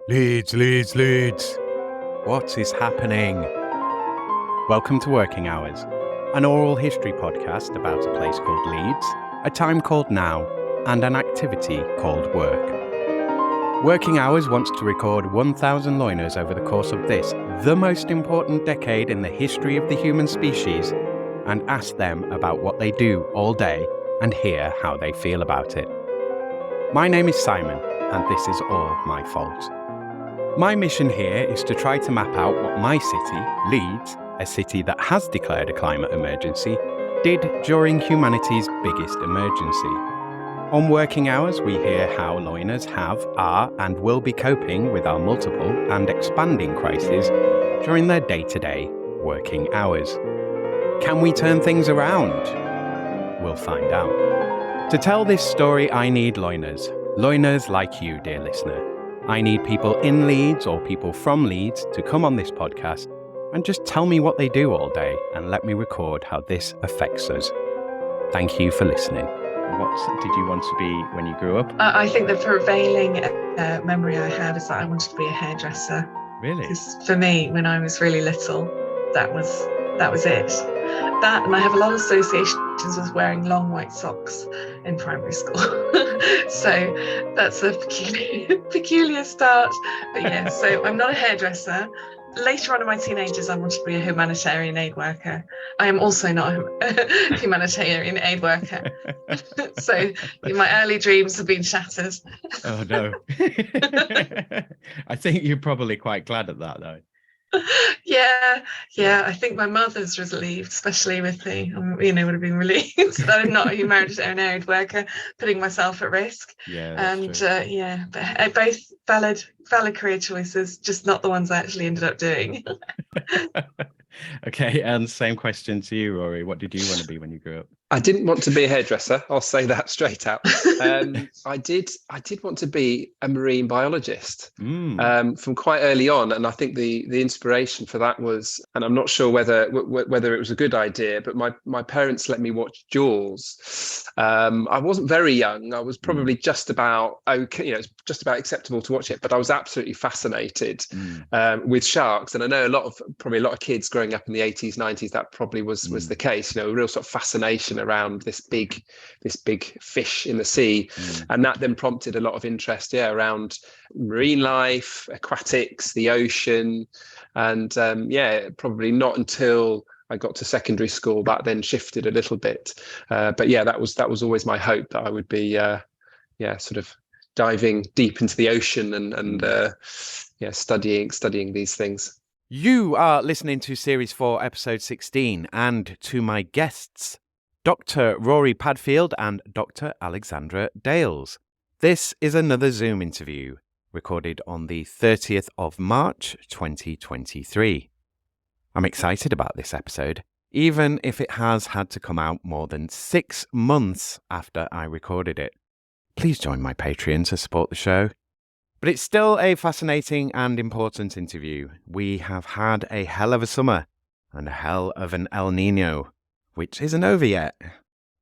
Leeds. What is happening? Welcome to Working Hours, an oral history podcast about a place called Leeds, a time called now, and an activity called work. Working Hours wants to record 1,000 loiners over the course of this, the most important decade in the history of the human species, and ask them about what they do all day and hear how they feel about it. My name is Simon, and this is all my fault. My mission here is to try to map out what my city, Leeds, a city that has declared a climate emergency, did during humanity's biggest emergency. On Working Hours, we hear how loiners have, are, and will be coping with our multiple and expanding crises during their day-to-day working hours. Can we turn things around? We'll find out. To tell this story, I need loiners like you, dear listener. I need people in Leeds or people from Leeds to come on this podcast and just tell me what they do all day and let me record how this affects us. Thank you for listening. What did you want to be when you grew up? I think the prevailing memory I have is that I wanted to be a hairdresser. Really? Because for me, when I was really little, that was it. That, and I have a lot of associations with wearing long white socks in primary school. So that's a peculiar start. But yeah, so I'm not a hairdresser. Later on in my teenagers, I wanted to be a humanitarian aid worker. I am also not a humanitarian aid worker. So my early dreams have been shattered. Oh, no. I think you're probably quite glad at that, though. Yeah. I think my mother's relieved, especially with the, would have been relieved that I'm not a humanitarian aid worker, putting myself at risk. Yeah, but both valid career choices, just not the ones I actually ended up doing. Okay, and same question to you, Rory. What did you want to be when you grew up? I didn't want to be a hairdresser. I'll say that straight out. I did want to be a marine biologist from quite early on, and I think the inspiration for that was, and I'm not sure whether it was a good idea, but my parents let me watch Jaws. I wasn't very young. I was probably just about okay. It's just about acceptable to watch it, but I was absolutely fascinated with sharks, and I know probably a lot of kids growing up in the 80s, 90s, that probably was the case. A real sort of fascination around this big fish in the sea, and that then prompted a lot of interest around marine life, aquatics, the ocean, and probably not until I got to secondary school that then shifted a little bit, but yeah, that was always my hope, that I would be sort of diving deep into the ocean and studying these things. You are listening to Series 4, Episode 16, and to my guests, Dr. Rory Padfield and Dr. Alexandra Dales. This is another Zoom interview, recorded on the 30th of March, 2023. I'm excited about this episode, even if it has had to come out more than 6 months after I recorded it. Please join my Patreon to support the show. But it's still a fascinating and important interview. We have had a hell of a summer and a hell of an El Nino, which isn't over yet.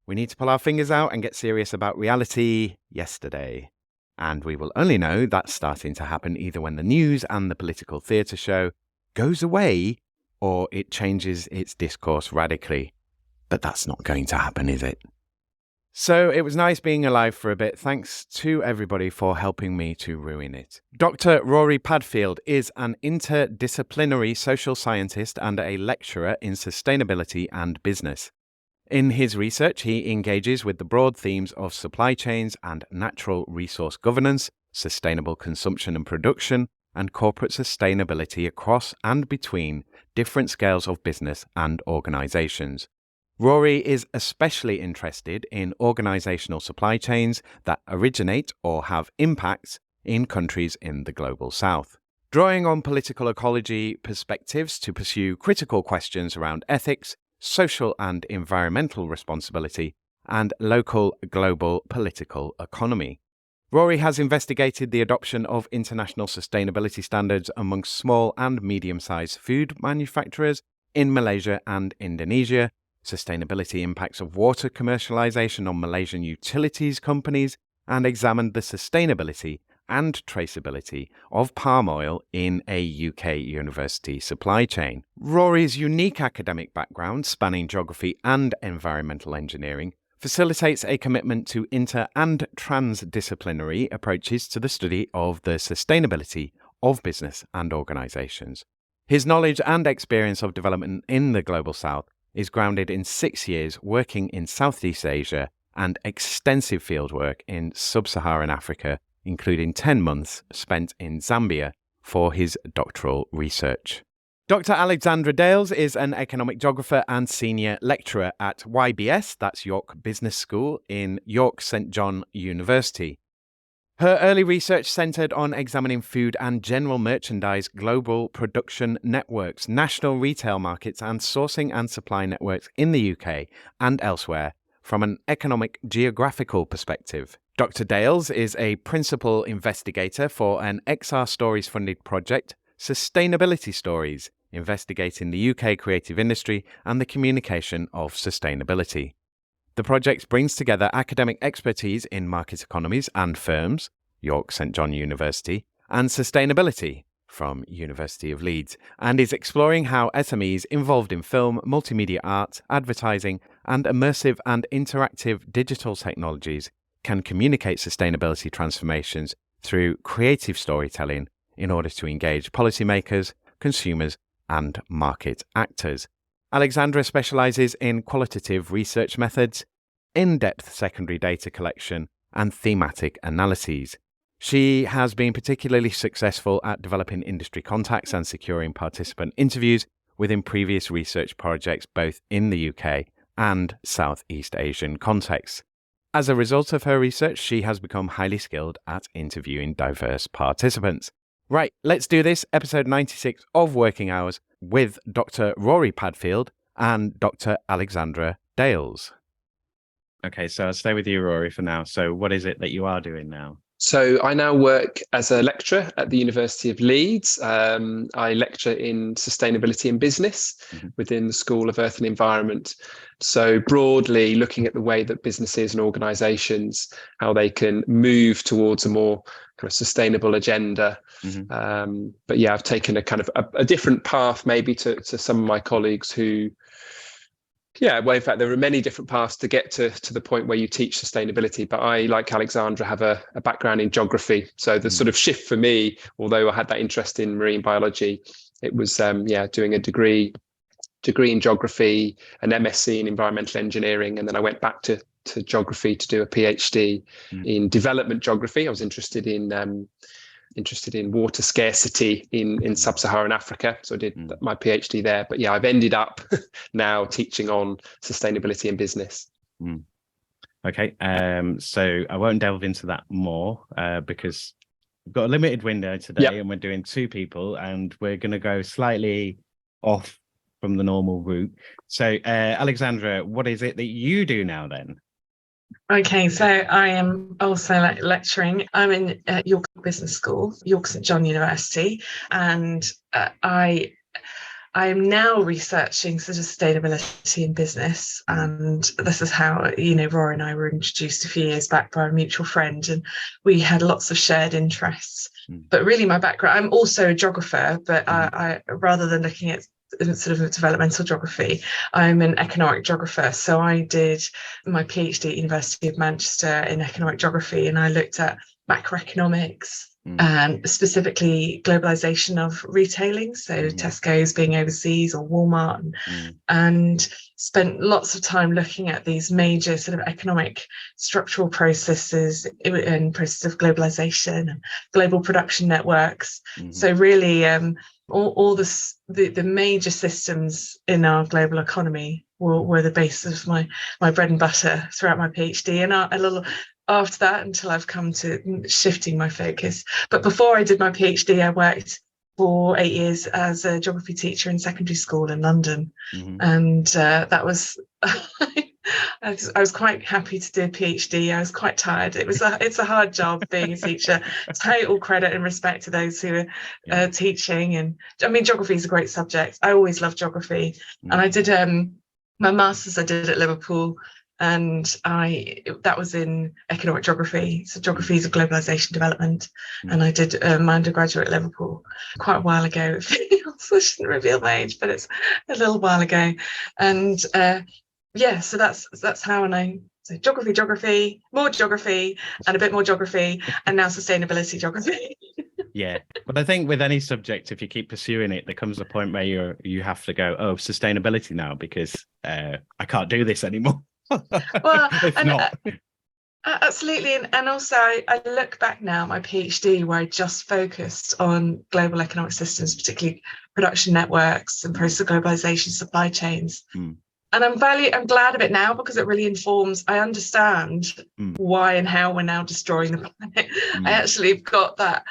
We need to pull our fingers out and get serious about reality yesterday. And we will only know that's starting to happen either when the news and the political theatre show goes away or it changes its discourse radically. But that's not going to happen, is it? So it was nice being alive for a bit. Thanks to everybody for helping me to ruin it. Dr. Rory Padfield is an interdisciplinary social scientist and a lecturer in sustainability and business. In his research, he engages with the broad themes of supply chains and natural resource governance, sustainable consumption and production, and corporate sustainability across and between different scales of business and organizations. Rory is especially interested in organisational supply chains that originate or have impacts in countries in the global south, drawing on political ecology perspectives to pursue critical questions around ethics, social and environmental responsibility, and local global political economy. Rory has investigated the adoption of international sustainability standards amongst small and medium-sized food manufacturers in Malaysia and Indonesia, sustainability impacts of water commercialization on Malaysian utilities companies, and examined the sustainability and traceability of palm oil in a UK university supply chain. Rory's unique academic background, spanning geography and environmental engineering, facilitates a commitment to inter- and transdisciplinary approaches to the study of the sustainability of business and organisations. His knowledge and experience of development in the Global South is grounded in 6 years working in Southeast Asia and extensive fieldwork in Sub-Saharan Africa, including 10 months spent in Zambia for his doctoral research. Dr. Alexandra Dales is an economic geographer and senior lecturer at YBS, that's York Business School, in York St John University. Her early research centred on examining food and general merchandise global production networks, national retail markets, and sourcing and supply networks in the UK and elsewhere from an economic geographical perspective. Dr. Dales is a principal investigator for an XR Stories funded project, Sustainability Stories, investigating the UK creative industry and the communication of sustainability. The project brings together academic expertise in market economies and firms, York St John University, and sustainability from University of Leeds, and is exploring how SMEs involved in film, multimedia art, advertising, and immersive and interactive digital technologies can communicate sustainability transformations through creative storytelling in order to engage policymakers, consumers, and market actors. Alexandra specialises in qualitative research methods, in-depth secondary data collection, and thematic analyses. She has been particularly successful at developing industry contacts and securing participant interviews within previous research projects both in the UK and Southeast Asian contexts. As a result of her research, she has become highly skilled at interviewing diverse participants. Right, let's do this. Episode 96 of Working Hours with Dr. Rory Padfield and Dr. Alexandra Dales. Okay, so I'll stay with you, Rory, for now. So what is it that you are doing now? So I now work as a lecturer at the University of Leeds. I lecture in sustainability and business within the School of Earth and Environment. So broadly looking at the way that businesses and organisations, how they can move towards a more kind of sustainable agenda. But yeah, I've taken a kind of a different path maybe to some of my colleagues who, yeah, well, in fact, there are many different paths to get to the point where you teach sustainability. But I, like Alexandra, have a background in geography. So the sort of shift for me, although I had that interest in marine biology, it was, doing a degree in geography, an MSc in environmental engineering. And then I went back to geography to do a PhD in development geography. I was interested in water scarcity in sub-Saharan Africa. So I did my PhD there. But yeah, I've ended up now teaching on sustainability and business. Okay, so I won't delve into that more because we've got a limited window today and we're doing two people and we're going to go slightly off from the normal route. So Alexandra, what is it that you do now then? Okay, so I am also lecturing. I'm in York Business School, York St John University, and I am now researching sort of sustainability in business. And this is how, Rory and I were introduced a few years back by a mutual friend, and we had lots of shared interests. But really my background, I'm also a geographer, but I rather than looking at sort of developmental geography, I'm an economic geographer. So I did my PhD at University of Manchester in economic geography, and I looked at macroeconomics and specifically globalization of retailing. So Tesco's being overseas or Walmart, and spent lots of time looking at these major sort of economic structural processes and processes of globalization and global production networks. So really, all the major systems in our global economy were the basis of my bread and butter throughout my PhD, and a little after that until I've come to shifting my focus. But before I did my PhD, I worked for 8 years as a geography teacher in secondary school in London, and that was I was quite happy to do a PhD. I was quite tired. It's a hard job being a teacher. Total credit and respect to those who are teaching. And I mean, geography is a great subject. I always loved geography, and I did my masters I did at Liverpool, and that was in economic geography, so geographies of globalization development, and I did my undergraduate at Liverpool quite a while ago. It feels, I shouldn't reveal my age, but it's a little while ago, and so that's how. And so geography, more geography, and a bit more geography, and now sustainability geography. Yeah, but I think with any subject, if you keep pursuing it, there comes a point where you have to go, oh, sustainability now, because I can't do this anymore. Well, if not. Absolutely. And also I look back now at my PhD, where I just focused on global economic systems, particularly production networks and process of globalization, supply chains. And I'm glad of it now, because it really informs. I understand why and how we're now destroying the planet. I actually have got that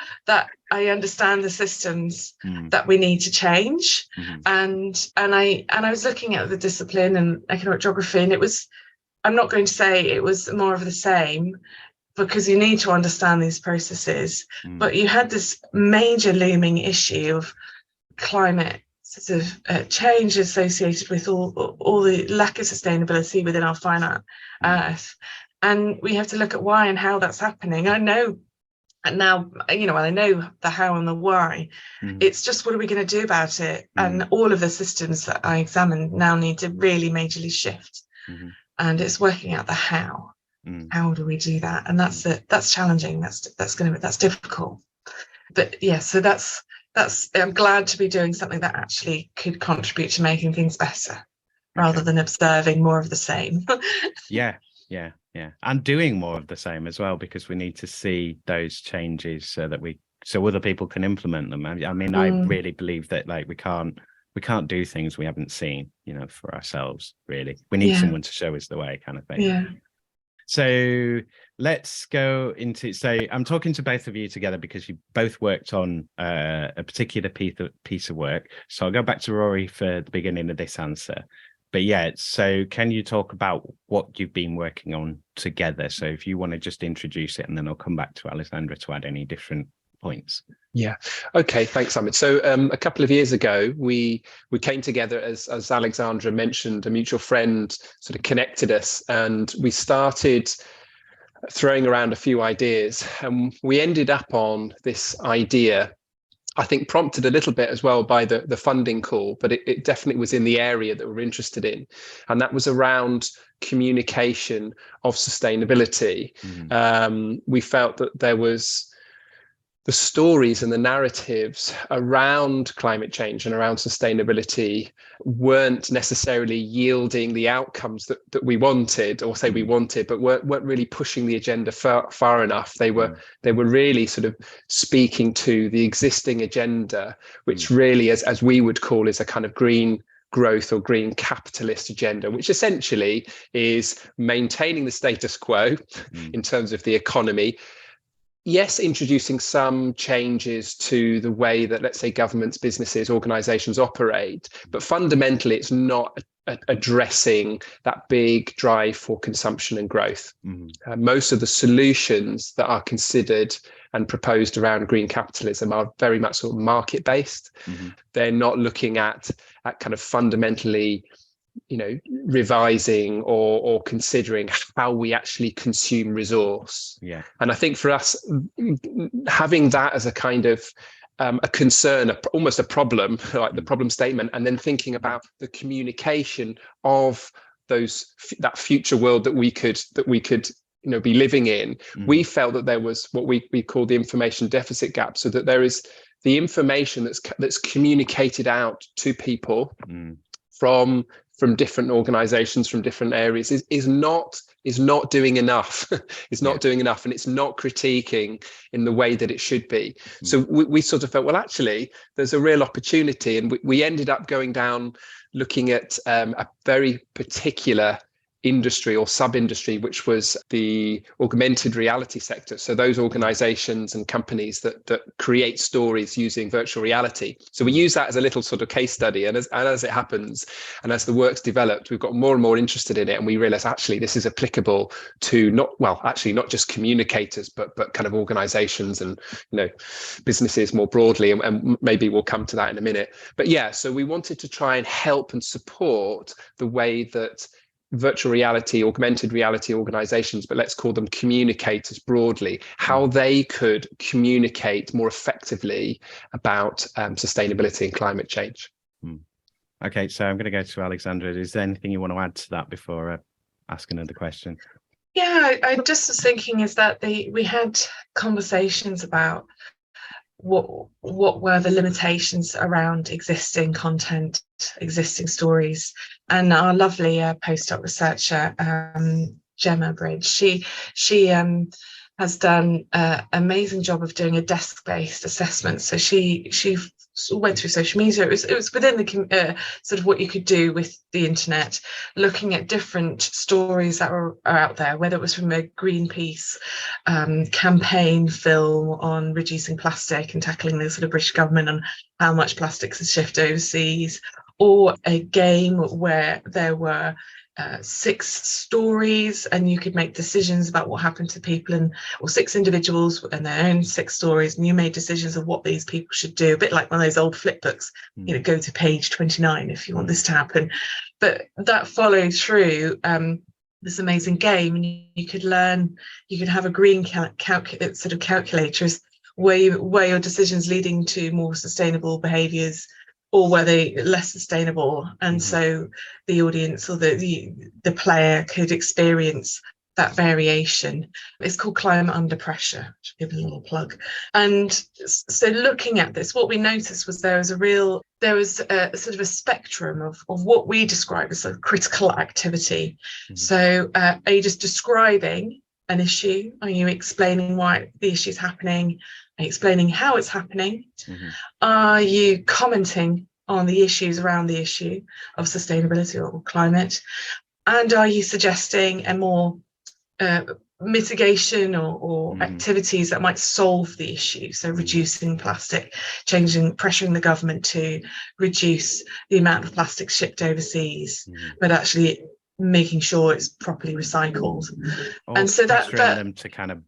I understand the systems that we need to change. And I was looking at the discipline and economic geography, and I'm not going to say it was more of the same, because you need to understand these processes. But you had this major looming issue of climate sort of change associated with all the lack of sustainability within our finite earth, and we have to look at why and how that's happening. I know, and now I know the how and the why. It's just, what are we going to do about it? And all of the systems that I examined now need to really majorly shift, and it's working out the how. How do we do that? And that's challenging. That's difficult. But yeah, so that's I'm glad to be doing something that actually could contribute to making things better, rather than observing more of the same. Yeah. And doing more of the same as well, because we need to see those changes so other people can implement them. I mean, I really believe that, like, we can't do things we haven't seen, for ourselves, really. We need someone to show us the way, kind of thing. Yeah. So let's go into, I'm talking to both of you together because you both worked on a particular piece of work. So I'll go back to Rory for the beginning of this answer. But yeah, so can you talk about what you've been working on together? So if you want to just introduce it, and then I'll come back to Alexandra to add any different points. Yeah. Okay. Thanks, Simon. So a couple of years ago, we came together, as Alexandra mentioned. A mutual friend sort of connected us, and we started throwing around a few ideas, and we ended up on this idea, I think prompted a little bit as well by the funding call, but it definitely was in the area that we're interested in, and that was around communication of sustainability. We felt that there was the stories and the narratives around climate change and around sustainability weren't necessarily yielding the outcomes that we wanted, or say we wanted, but weren't really pushing the agenda far enough. They were really sort of speaking to the existing agenda, which really, as we would call, is a kind of green growth or green capitalist agenda, which essentially is maintaining the status quo in terms of the economy. Yes, introducing some changes to the way that, let's say, governments, businesses, organizations operate, but fundamentally it's not addressing that big drive for consumption and growth. Most of the solutions that are considered and proposed around green capitalism are very much sort of market-based. They're not looking at kind of fundamentally revising or considering how we actually consume resource. And I think for us, having that as a kind of a concern, almost a problem, like the problem statement, and then thinking about the communication of that future world that we could be living in, we felt that there was what we call the information deficit gap, so that there is the information that's communicated out to people from different organizations, from different areas, is not doing enough. It's not doing enough, and it's not critiquing in the way that it should be. So we sort of felt, well, actually, there's a real opportunity, and we ended up going down looking at a very particular industry or sub-industry, which was the augmented reality sector. So those organizations and companies that create stories using virtual reality. So we use that as a little sort of case study, and as it happens, and as the work's developed, we've got more and more interested in it, and we realize actually this is applicable to not just communicators, but kind of organizations and businesses more broadly, and maybe we'll come to that in a minute. But yeah, so we wanted to try and help and support the way that virtual reality, augmented reality organizations, but let's call them communicators broadly, how they could communicate more effectively about sustainability and climate change. Okay, so I'm going to go to Alexandra. Is there anything you want to add to that before I ask another question? Yeah, I just was thinking is that we had conversations about what were the limitations around existing content, existing stories, and our lovely postdoc researcher Gemma Bridge, she has done an amazing job of doing a desk-based assessment. So she went through social media. It was within the sort of what you could do with the internet, looking at different stories that are out there, whether it was from a Greenpeace campaign film on reducing plastic and tackling the sort of British government on how much plastics is shipped overseas, or a game where there were 6 stories and you could make decisions about what happened to people, or 6 individuals and their own 6 stories, and you made decisions of what these people should do, a bit like one of those old flip books, go to page 29 if you want this to happen. But that followed through this amazing game, and you could learn, you could have a green sort of calculators where your decisions leading to more sustainable behaviours, or were they less sustainable? And so the audience or the player could experience that variation. It's called Climate Under Pressure, which I'll give a little plug. And so looking at this, what we noticed was there was a sort of a spectrum of what we describe as a critical activity. So are you just describing an issue? Are you explaining why the issue is happening? Are you explaining how it's happening? Are you commenting on the issues around the issue of sustainability or climate? And are you suggesting a more mitigation or activities that might solve the issue? So reducing plastic, pressuring the government to reduce the amount of plastic shipped overseas, but actually making sure it's properly recycled. And so that them to kind of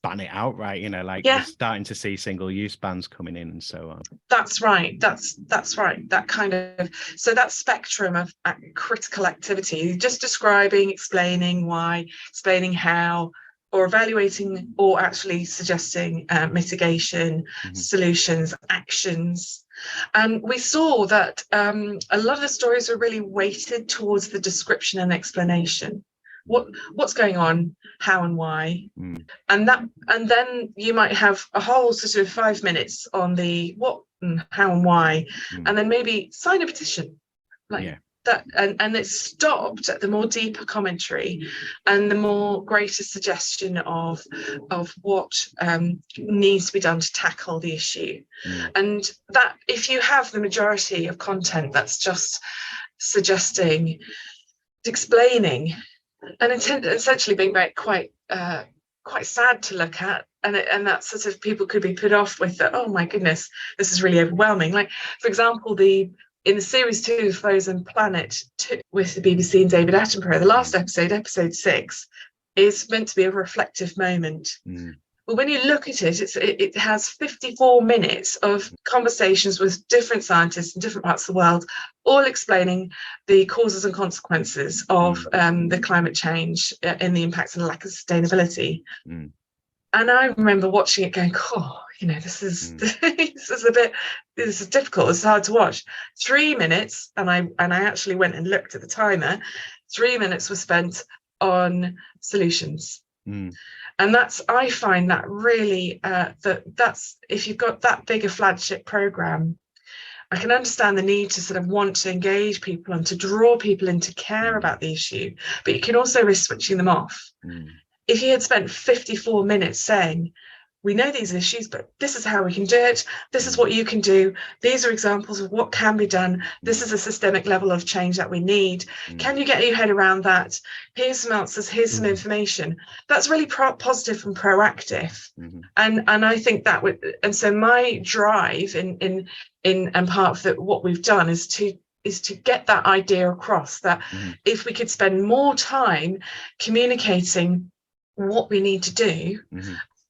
ban it outright, we're starting to see single-use bans coming in and so on. That's right. That's right. That kind of, so that spectrum of critical activity, just describing, explaining why, explaining how, or evaluating, or actually suggesting mitigation, solutions, actions. And we saw that a lot of the stories were really weighted towards the description and explanation. What's going on, how and why, and then you might have a whole sort of 5 minutes on the what and how and why, and then maybe sign a petition that, and it stopped at the more deeper commentary and the more greater suggestion of what needs to be done to tackle the issue. And that if you have the majority of content that's just suggesting, explaining, and essentially being quite sad to look at, and that sort of people could be put off with that. Oh my goodness, this is really overwhelming. Like, for example, in the series 2 Frozen Planet 2 with the BBC and David Attenborough, the last episode 6, is meant to be a reflective moment. But when you look at it, it has 54 minutes of conversations with different scientists in different parts of the world, all explaining the causes and consequences of the climate change and the impacts and lack of sustainability. And I remember watching it going, this is this is difficult. It's hard to watch. 3 minutes, and I actually went and looked at the timer. 3 minutes was spent on solutions. And I find that really, that's, if you've got that big a flagship program, I can understand the need to sort of want to engage people and to draw people in to care about the issue, but you can also risk switching them off. If you had spent 54 minutes saying, we know these issues, but this is how we can do it. This is what you can do. These are examples of what can be done. This is a systemic level of change that we need. Can you get your head around that? Here's some answers. Here's some information. That's really positive and proactive. And I think that would, and so my drive in and part of what we've done is to get that idea across, that if we could spend more time communicating what we need to do,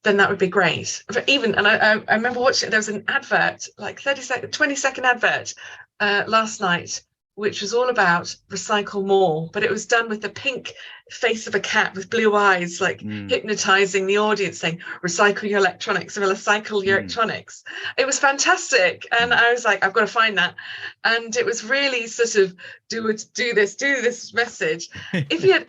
then that would be great. And I remember watching, there was an advert, like 20-second advert last night, which was all about recycle more, but it was done with the pink face of a cat with blue eyes, like hypnotizing the audience, saying, recycle your electronics, recycle your electronics. It was fantastic. And I was like, I've got to find that. And it was really sort of do this message. If you had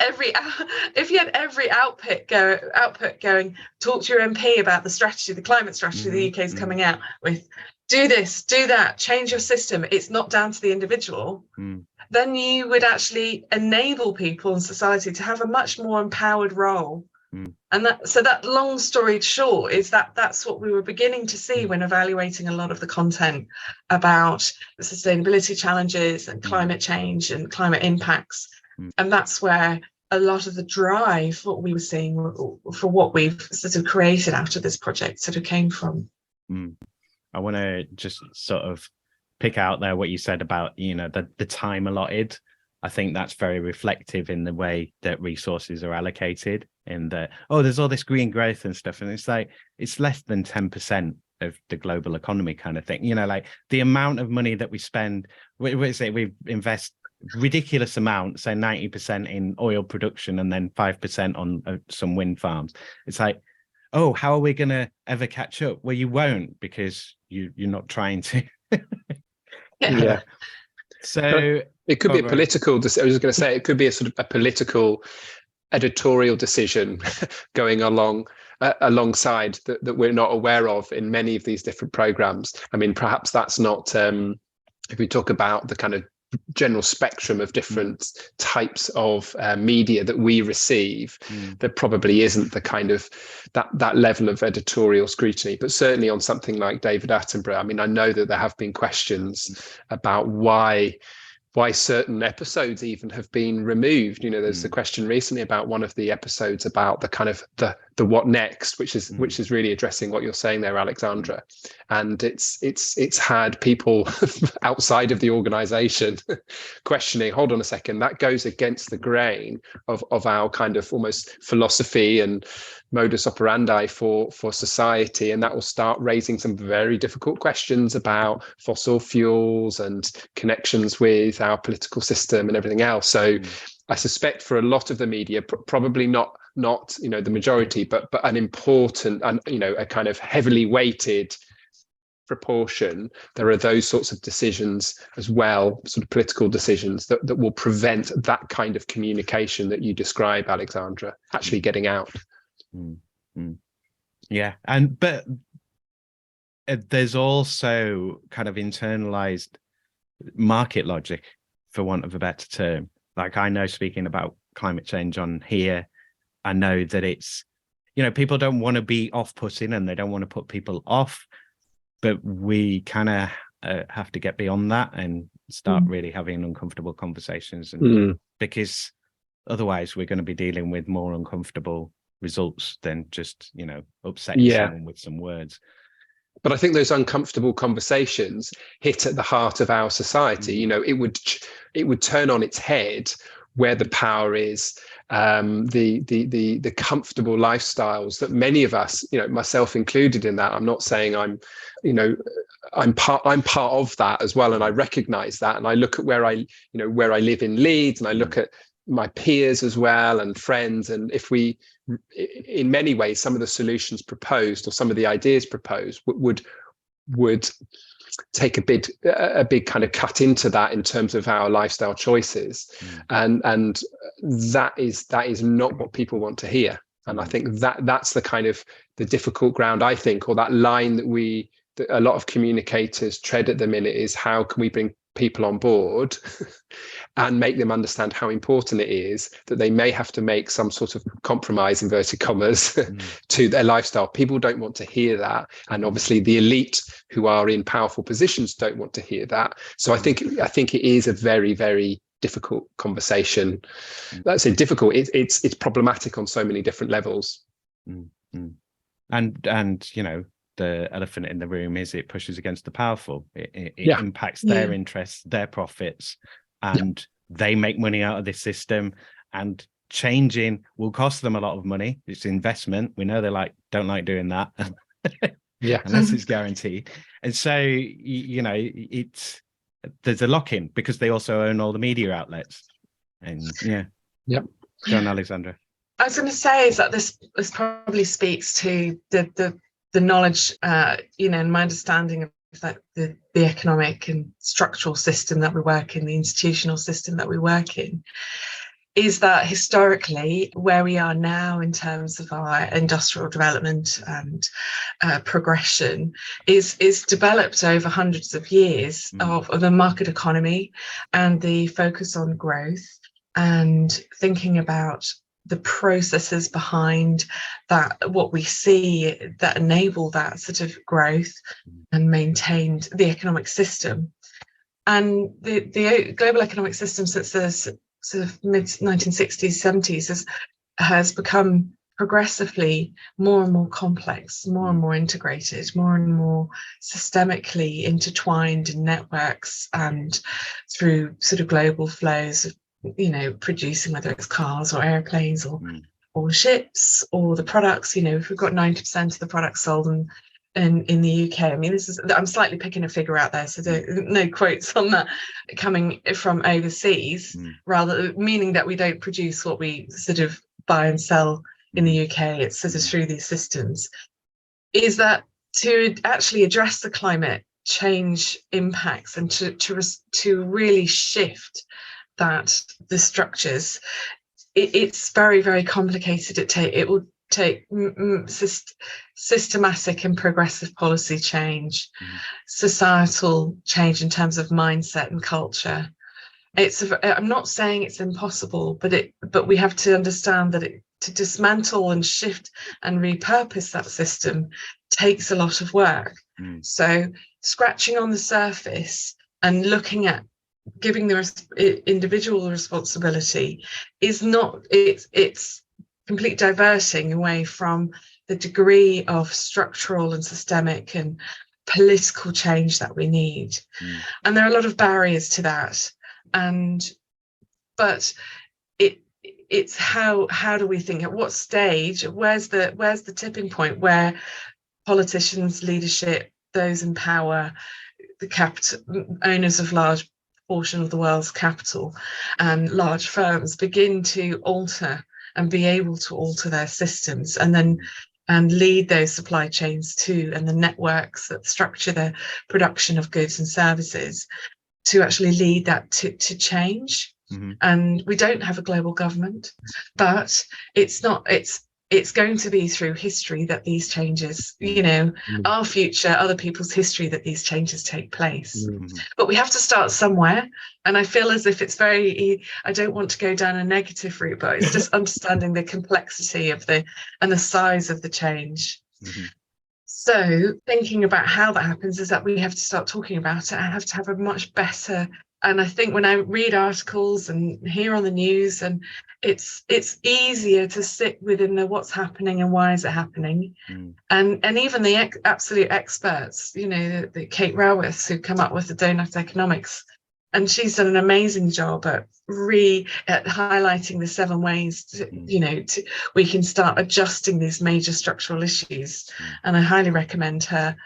every output going, talk to your MP about the strategy, the climate strategy the UK is coming out with, do this, do that, change your system, it's not down to the individual, then you would actually enable people in society to have a much more empowered role. And that long story short is that's what we were beginning to see when evaluating a lot of the content about the sustainability challenges and climate change and climate impacts. And that's where a lot of the drive, what we were seeing for what we've sort of created out of this project sort of came from. I want to just sort of pick out there what you said about, the time allotted. I think that's very reflective in the way that resources are allocated, in that, there's all this green growth and stuff. And it's like, it's less than 10% of the global economy kind of thing. Like the amount of money that we spend, we invest ridiculous amounts, say 90% in oil production and then 5% on some wind farms. It's like, how are we going to ever catch up? Well, you won't, because you're not trying to. Yeah. So it could be a political. I was just going to say, it could be a sort of a political editorial decision going alongside that we're not aware of in many of these different programs. I mean, perhaps that's not. If we talk about the kind of general spectrum of different types of media that we receive, there probably isn't the kind of that level of editorial scrutiny, but certainly on something like David Attenborough, I mean, I know that there have been questions about why certain episodes even have been removed. There's the question recently about one of the episodes about the kind of the what next, which is really addressing what you're saying there, Alexandra. And it's had people outside of the organization questioning, hold on a second, that goes against the grain of our kind of almost philosophy and modus operandi for society, and that will start raising some very difficult questions about fossil fuels and connections with our political system and everything else. So I suspect for a lot of the media, probably not the majority, but an important and a kind of heavily weighted proportion, there are those sorts of decisions as well, sort of political decisions that will prevent that kind of communication that you describe, Alexandra, actually getting out. Yeah, but there's also kind of internalized market logic, for want of a better term. Like, I know, speaking about climate change on here, I know that it's, people don't want to be off-putting and they don't want to put people off, but we kind of have to get beyond that and start really having uncomfortable conversations, and because otherwise we're going to be dealing with more uncomfortable results than just upsetting someone with some words. But I think those uncomfortable conversations hit at the heart of our society. It would turn on its head where the power is, the comfortable lifestyles that many of us, myself included in that. I'm not saying I'm part of that as well, and I recognize that, and I look at where I live in Leeds, and I look at my peers as well and friends, and if we, in many ways, some of the solutions proposed or some of the ideas proposed would take a big kind of cut into that in terms of our lifestyle choices, and that is not what people want to hear. And I think that's the kind of the difficult ground, I think, or that line that a lot of communicators tread at the minute, is how can we bring people on board and make them understand how important it is that they may have to make some sort of compromise, inverted commas, to their lifestyle. People don't want to hear that, and obviously the elite who are in powerful positions don't want to hear that. So I think it is a very, very difficult conversation. That's difficult. It's problematic on so many different levels. And the elephant in the room is it pushes against the powerful. It impacts their interests, their profits, and they make money out of this system, and changing will cost them a lot of money. It's investment. We know they don't like doing that. Unless it's guaranteed. And so, there's a lock-in because they also own all the media outlets. And Yep. Go on, Alexandra. I was going to say is that this probably speaks to the knowledge, and my understanding of that the economic and structural system that we work in, the institutional system that we work in, is that historically where we are now in terms of our industrial development and progression is developed over hundreds of years of a market economy and the focus on growth and thinking about the processes behind that, what we see that enable that sort of growth and maintained the economic system. And the global economic system since the sort of mid 1960s, 70s has become progressively more and more complex, more and more integrated, more and more systemically intertwined in networks and through sort of global flows of, producing, whether it's cars or airplanes or ships or the products. If we've got 90% of the products sold in the UK, I mean, I'm slightly picking a figure out there, so no quotes on that coming from overseas, rather meaning that we don't produce what we sort of buy and sell in the UK. It's sort of through these systems. Is that to actually address the climate change impacts and to really shift the structures, it's very, very complicated. It will take systematic and progressive policy change, societal change in terms of mindset and culture. I'm not saying it's impossible, but we have to understand that to dismantle and shift and repurpose that system takes a lot of work. So scratching on the surface and looking at giving the individual responsibility is not, it's complete diverting away from the degree of structural and systemic and political change that we need. And there are a lot of barriers to that. But it's how do we think, at what stage, where's the tipping point where politicians, leadership, those in power, the owners of large portion of the world's capital and large firms begin to alter and be able to alter their systems and lead those supply chains too, and the networks that structure the production of goods and services to actually lead that to change. And we don't have a global government, but it's going to be through history that these changes, our future, other people's history, that these changes take place. But we have to start somewhere. And I feel as if I don't want to go down a negative route, but it's just understanding the complexity of and the size of the change. So thinking about how that happens is that we have to start talking about it. I have to have a much better, and I think when I read articles and hear on the news, and it's easier to sit within the what's happening and why is it happening, and even the absolute experts, the Kate Raworth, who come up with the donut economics, and she's done an amazing job at highlighting the 7 ways we can start adjusting these major structural issues. And I highly recommend her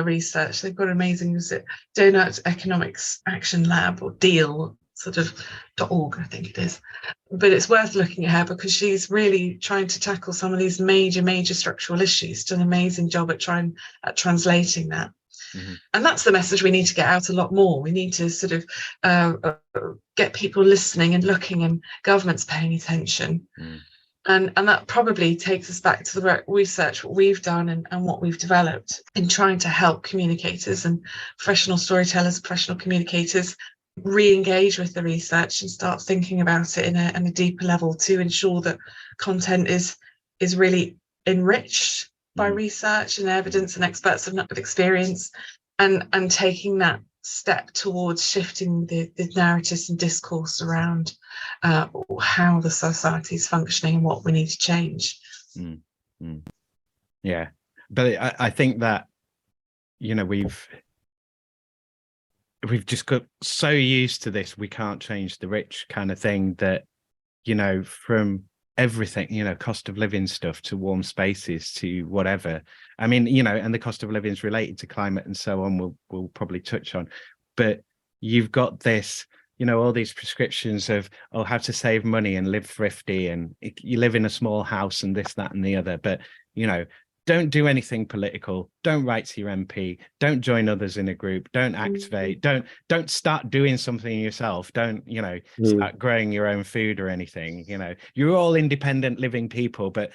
research. They've got an amazing, Donut Economics Action Lab, or DEAL .org, I think it is. But it's worth looking at her because she's really trying to tackle some of these major structural issues. Done an amazing job at translating that. And that's the message we need to get out a lot more. We need to sort of get people listening and looking, and governments paying attention. And that probably takes us back to the research, what we've done and what we've developed in trying to help communicators and professional storytellers, professional communicators re-engage with the research and start thinking about it in a deeper level to ensure that content is really enriched by research and evidence and experts of experience, and taking that step towards shifting the narratives and discourse around how the society is functioning and what we need to change. Yeah, but I think that we've just got so used to this we can't change the rich kind of thing, that from everything, cost of living stuff to warm spaces to whatever. I mean, and the cost of living is related to climate and so on, we'll probably touch on. But you've got this, all these prescriptions of, how to save money and live thrifty, and you live in a small house and this, that, and the other. But, don't do anything political. Don't write to your MP. Don't join others in a group. Don't activate. Don't start doing something yourself. Don't, start growing your own food or anything. You're all independent living people, but,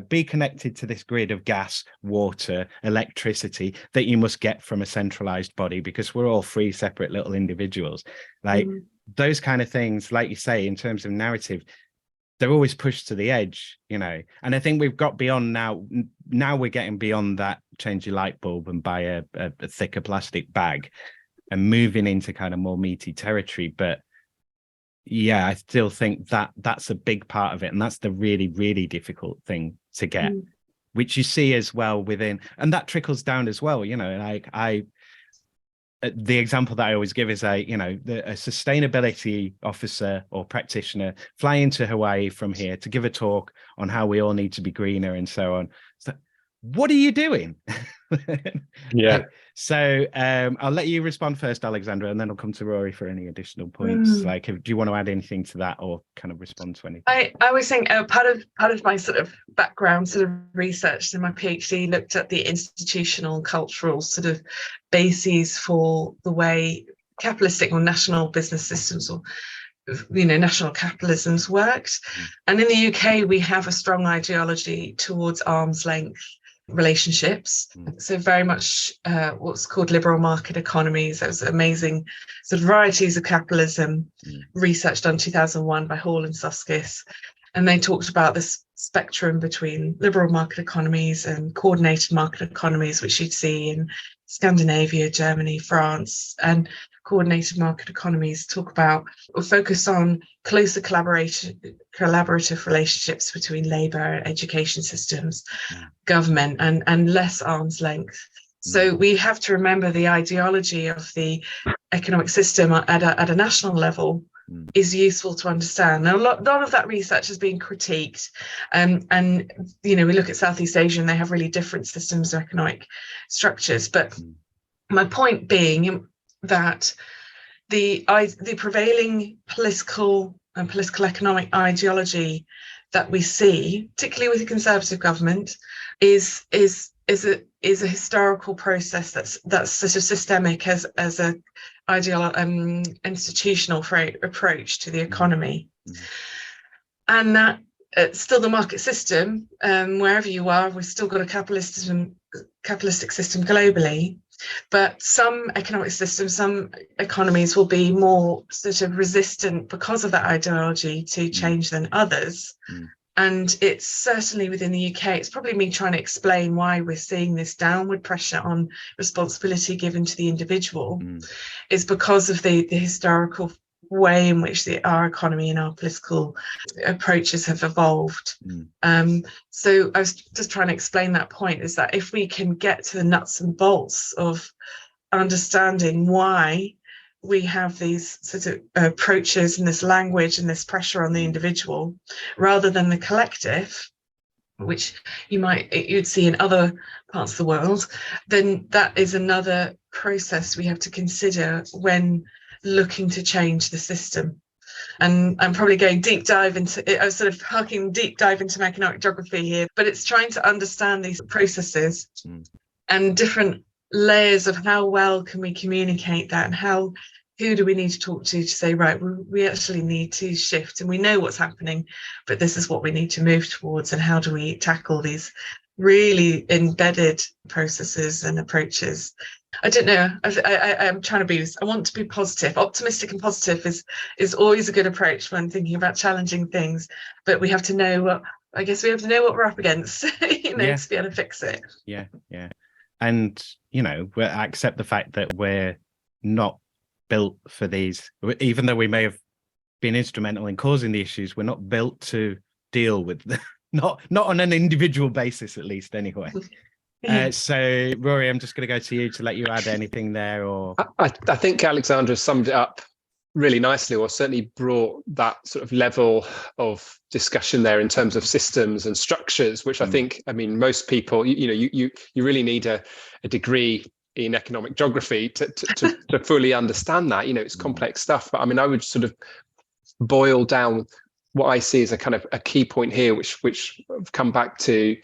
be connected to this grid of gas, water, electricity that you must get from a centralized body, because we're all free, separate little individuals. Like those kind of things, like you say, in terms of narrative, they're always pushed to the edge, and I think we've got beyond now we're getting beyond that, change your light bulb and buy a thicker plastic bag, and moving into kind of more meaty territory. But yeah, I still think that's a big part of it, and that's the really, really difficult thing to get, which you see as well within, and that trickles down as well, like the example that I always give is a sustainability officer or practitioner flying to Hawaii from here to give a talk on how we all need to be greener and so on. So, what are you doing? Yeah. So I'll let you respond first, Alexandra, and then I'll come to Rory for any additional points. Like, do you want to add anything to that, or kind of respond to anything? I was saying part of my sort of background sort of research in my PhD looked at the institutional, cultural sort of bases for the way capitalistic or national business systems, or national capitalisms worked. And in the UK, we have a strong ideology towards arm's length relationships. So very much what's called liberal market economies. Those amazing sort of varieties of capitalism, research done 2001 by Hall and Soskis. And they talked about this spectrum between liberal market economies and coordinated market economies, which you'd see in Scandinavia, Germany, France. And coordinated market economies talk about or focus on closer collaborative relationships between labour, education systems, government, and less arm's length. So we have to remember the ideology of the economic system at a national level is useful to understand. Now, a lot of that research has been critiqued, and we look at Southeast Asia and they have really different systems of economic structures. But my point being that the prevailing political economic ideology that we see, particularly with the Conservative government, is a historical process that's sort of systemic as a institutional approach to the economy, and that still the market system, wherever you are, we've still got a capitalistic system globally. But some economic systems, some economies will be more sort of resistant because of that ideology to change than others. And it's certainly within the UK, it's probably me trying to explain why we're seeing this downward pressure on responsibility given to the individual, is because of the historical way in which our economy and our political approaches have evolved. So I was just trying to explain that point, is that if we can get to the nuts and bolts of understanding why we have these sort of approaches and this language and this pressure on the individual rather than the collective, which you'd see in other parts of the world, then that is another process we have to consider when looking to change the system. And I'm probably going deep dive into it. I was sort of harking deep dive into my economic geography here, but it's trying to understand these processes and different layers of how well can we communicate that, and who do we need to talk to say, right, we actually need to shift, and we know what's happening, but this is what we need to move towards, and how do we tackle these really embedded processes and approaches. I don't know. I'm trying to be. I want to be positive. Optimistic and positive is always a good approach when thinking about challenging things. But we have to know what. I guess we have to know what we're up against, to be able to fix it. Yeah. And we accept the fact that we're not built for these. Even though we may have been instrumental in causing the issues, we're not built to deal with them. Not on an individual basis, at least, anyway. So, Rory, I'm just going to go to you to let you add anything there. Or I think Alexandra summed it up really nicely, or certainly brought that sort of level of discussion there in terms of systems and structures, which I think, most people, you really need a degree in economic geography to fully understand that. It's complex stuff. But I mean, I would sort of boil down what I see as a kind of a key point here, which I've come back to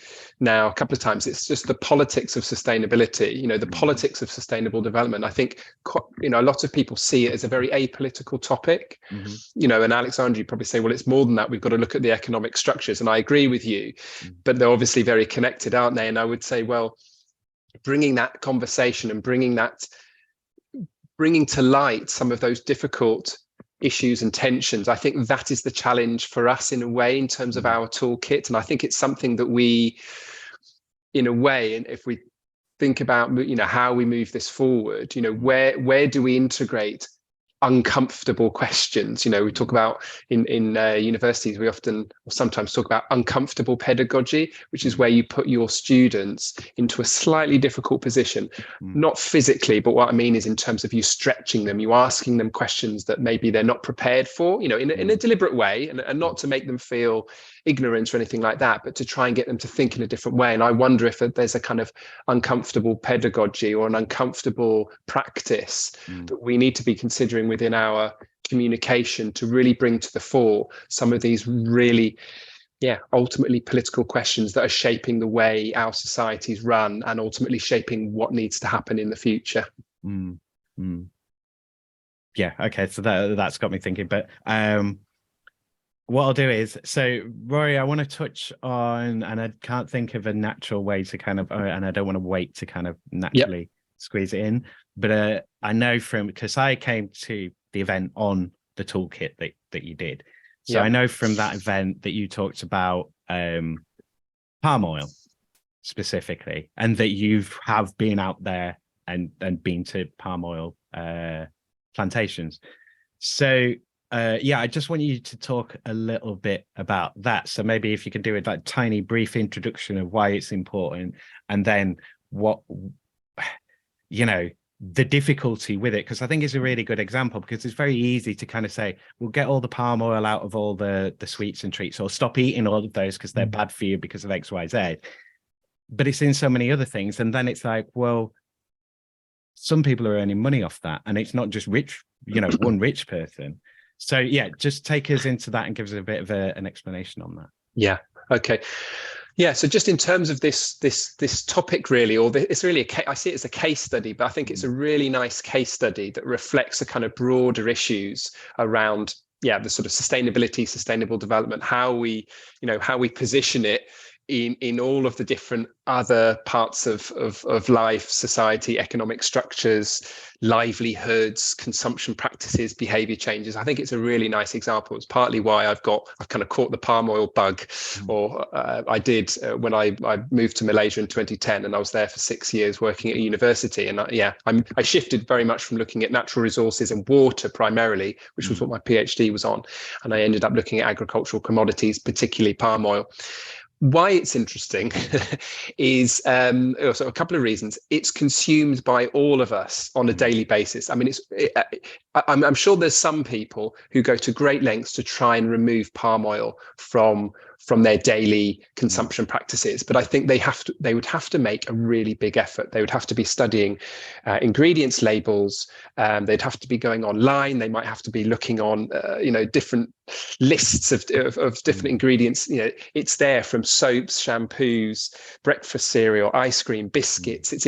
now a couple of times. It's just the politics of sustainability, the politics of sustainable development. I think, a lot of people see it as a very apolitical topic, and Alexandra, you probably say, well, it's more than that. We've got to look at the economic structures. And I agree with you, but they're obviously very connected, aren't they? And I would say, well, bringing that conversation and bringing to light some of those difficult issues and tensions, I think that is the challenge for us in a way, in terms of our toolkit. And I think it's something that we, in a way, and if we think about how we move this forward, where do we integrate uncomfortable questions? We talk about in universities, we often or sometimes talk about uncomfortable pedagogy, which is where you put your students into a slightly difficult position, not physically, but what I mean is in terms of you stretching them, you asking them questions that maybe they're not prepared for, in a deliberate way, and not to make them feel ignorant or anything like that, but to try and get them to think in a different way. And I wonder if there's a kind of uncomfortable pedagogy or an uncomfortable practice that we need to be considering within our communication to really bring to the fore some of these really, ultimately political questions that are shaping the way our societies run and ultimately shaping what needs to happen in the future. Yeah, okay, so that's got me thinking. But what I'll do is, so Rory, I want to touch on, and I can't think of a natural way to kind of, and I don't want to wait to kind of naturally squeeze it in, but I know because I came to the event on the toolkit that you did. So I know from that event that you talked about palm oil specifically, and that you have been out there and been to palm oil plantations. So I just want you to talk a little bit about that. So maybe if you could do a tiny brief introduction of why it's important, and then what, the difficulty with it, because I think it's a really good example, because it's very easy to kind of say, we'll get all the palm oil out of all the sweets and treats, or stop eating all of those because they're bad for you because of X, Y, Z. But it's in so many other things. And then it's like, well, some people are earning money off that, and it's not just rich, one rich person. So just take us into that and give us a bit of an explanation on that. Yeah. Okay. Yeah. So just in terms of this topic, really, it's really I see it as a case study, but I think it's a really nice case study that reflects the kind of broader issues around the sort of sustainability, sustainable development, how we position it in all of the different other parts of life, society, economic structures, livelihoods, consumption practices, behavior changes. I think it's a really nice example. It's partly why I've kind of caught the palm oil bug, or I did when I moved to Malaysia in 2010, and I was there for 6 years working at a university. And I shifted very much from looking at natural resources and water primarily, which was what my PhD was on. And I ended up looking at agricultural commodities, particularly palm oil. Why it's interesting is also a couple of reasons. It's consumed by all of us on a daily basis. I mean, I'm sure there's some people who go to great lengths to try and remove palm oil from their daily consumption practices, but I think they would have to make a really big effort. They would have to be studying ingredients labels. They'd have to be going online. They might have to be looking on different lists of different ingredients. It's there from soaps, shampoos, breakfast cereal, ice cream, biscuits. It's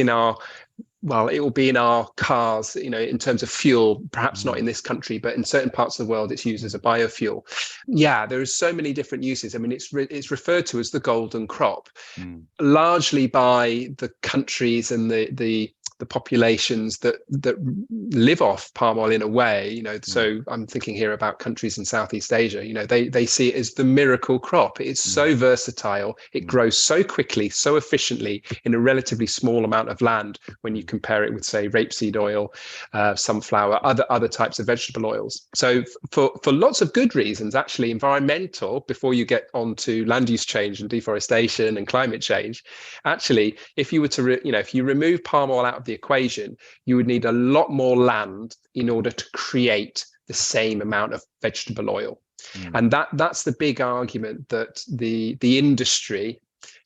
it will be in our cars, in terms of fuel, perhaps not in this country, but in certain parts of the world, it's used as a biofuel. Yeah, there are so many different uses. I mean, it's referred to as the golden crop, largely by the countries and the populations that live off palm oil in a way, so I'm thinking here about countries in Southeast Asia, they see it as the miracle crop. It's so versatile. It grows so quickly, so efficiently in a relatively small amount of land when you compare it with, say, rapeseed oil, sunflower, other types of vegetable oils. So for lots of good reasons, actually environmental, before you get onto land use change and deforestation and climate change, actually, if you were to, if you remove palm oil out of the equation, you would need a lot more land in order to create the same amount of vegetable oil. And that's the big argument that the industry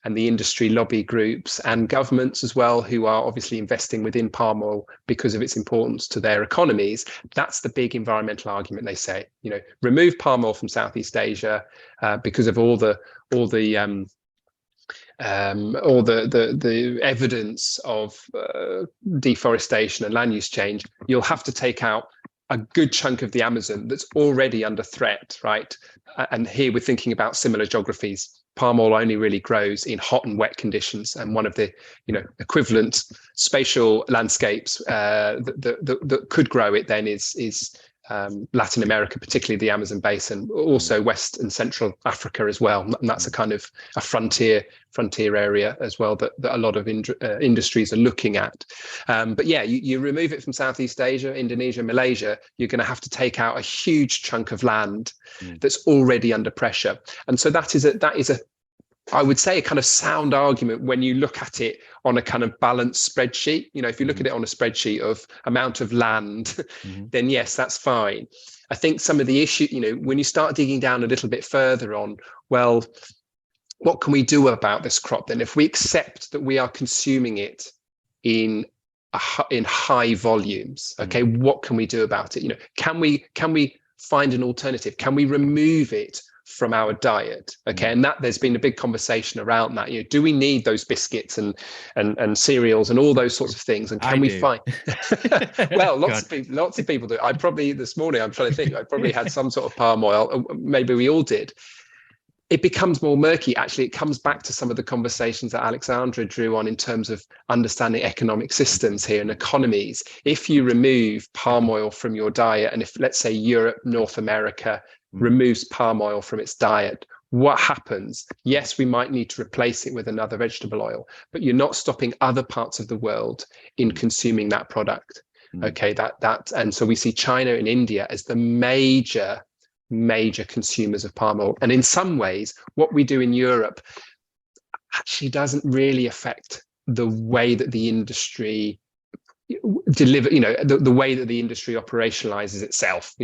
and the industry lobby groups and governments as well, who are obviously investing within palm oil because of its importance to their economies. That's the big environmental argument. They say, remove palm oil from Southeast Asia because of all the evidence of deforestation and land use change. You'll have to take out a good chunk of the Amazon that's already under threat, right? And here we're thinking about similar geographies. Palm oil only really grows in hot and wet conditions, and one of the equivalent spatial landscapes that could grow it then is Latin America, particularly the Amazon basin, also West and Central Africa as well, and that's a kind of a frontier area as well that a lot of industries are looking at. But yeah, you remove it from Southeast Asia, Indonesia, Malaysia, you're going to have to take out a huge chunk of land that's already under pressure, and so that is a I would say a kind of sound argument when you look at it on a kind of balanced spreadsheet. If you look at it on a spreadsheet of amount of land, then yes, that's fine. I think some of the issue, when you start digging down a little bit further on, well, what can we do about this crop then? If we accept that we are consuming it in high volumes, okay, what can we do about it? Can we find an alternative? Can we remove it from our diet? Okay, and that there's been a big conversation around that. Do we need those biscuits and cereals and all those sorts of things? And can we find? Well, lots of people do. I probably this morning, I'm trying to think, I probably had some sort of palm oil. Maybe we all did. It becomes more murky. Actually, it comes back to some of the conversations that Alexandra drew on in terms of understanding economic systems here and economies. If you remove palm oil from your diet, and if, let's say, Europe, North America removes palm oil from its diet, what happens? Yes, we might need to replace it with another vegetable oil, but you're not stopping other parts of the world in consuming that product. Okay, and so we see China and India as the major consumers of palm oil. And in some ways, what we do in Europe actually doesn't really affect the way that the industry the way that the industry operationalizes itself.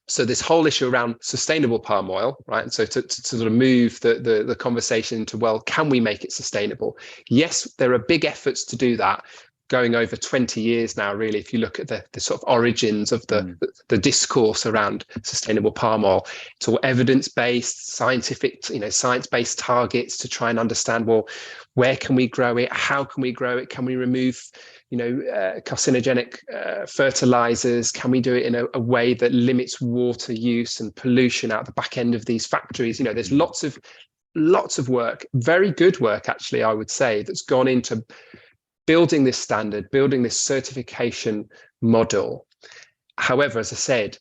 So this whole issue around sustainable palm oil, right? And so to sort of move the conversation into, well, can we make it sustainable? Yes, there are big efforts to do that, going over 20 years now, really, if you look at the sort of origins of the discourse around sustainable palm oil. It's all evidence-based, scientific, science-based targets to try and understand, well, where can we grow it? How can we grow it? Can we remove carcinogenic fertilizers? Can we do it in a way that limits water use and pollution out the back end of these factories? There's lots of work, very good work, actually, I would say, that's gone into building this standard, building this certification model. However, as I said,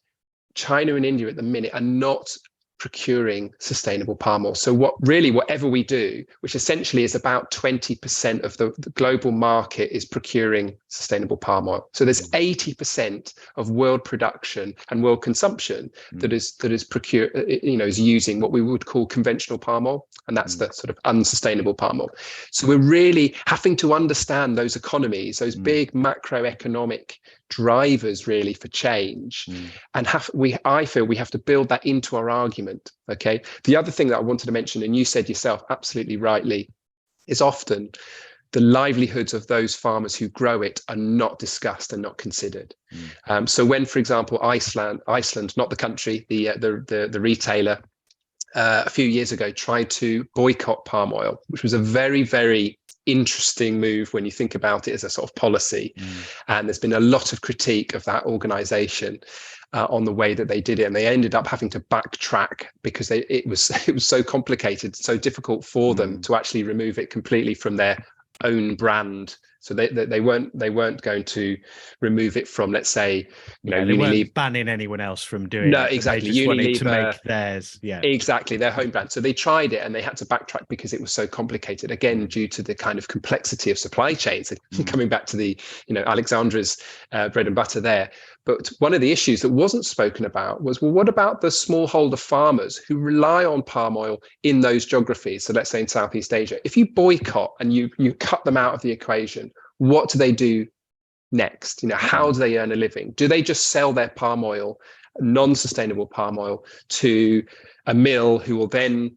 China and India at the minute are not procuring sustainable palm oil. So whatever we do, which essentially is about 20% of the global market, is procuring sustainable palm oil. So there's 80% of world production and world consumption that is procured, is using what we would call conventional palm oil, and that's the sort of unsustainable palm oil. So we're really having to understand those economies, those big macroeconomic drivers really for change, and I feel we have to build that into our argument. Okay, the other thing that I wanted to mention, and you said yourself absolutely rightly, is often the livelihoods of those farmers who grow it are not discussed and not considered. So when, for example, Iceland, not the country, the retailer, a few years ago tried to boycott palm oil, which was a very, very interesting move when you think about it as a sort of policy. And there's been a lot of critique of that organization on the way that they did it, and they ended up having to backtrack because it was so complicated, so difficult for them to actually remove it completely from their own brand. So they weren't going to remove it from, let's say, they weren't banning anyone else from doing it. No, exactly. They just wanted to make theirs. Yeah, exactly, their home brand. So they tried it and they had to backtrack because it was so complicated. Again, due to the kind of complexity of supply chains. Coming back to the Alexandra's bread and butter there. But one of the issues that wasn't spoken about was, well, what about the smallholder farmers who rely on palm oil in those geographies? So let's say in Southeast Asia, if you boycott and you cut them out of the equation, what do they do next? How do they earn a living? Do they just sell their palm oil, non-sustainable palm oil, to a mill who will then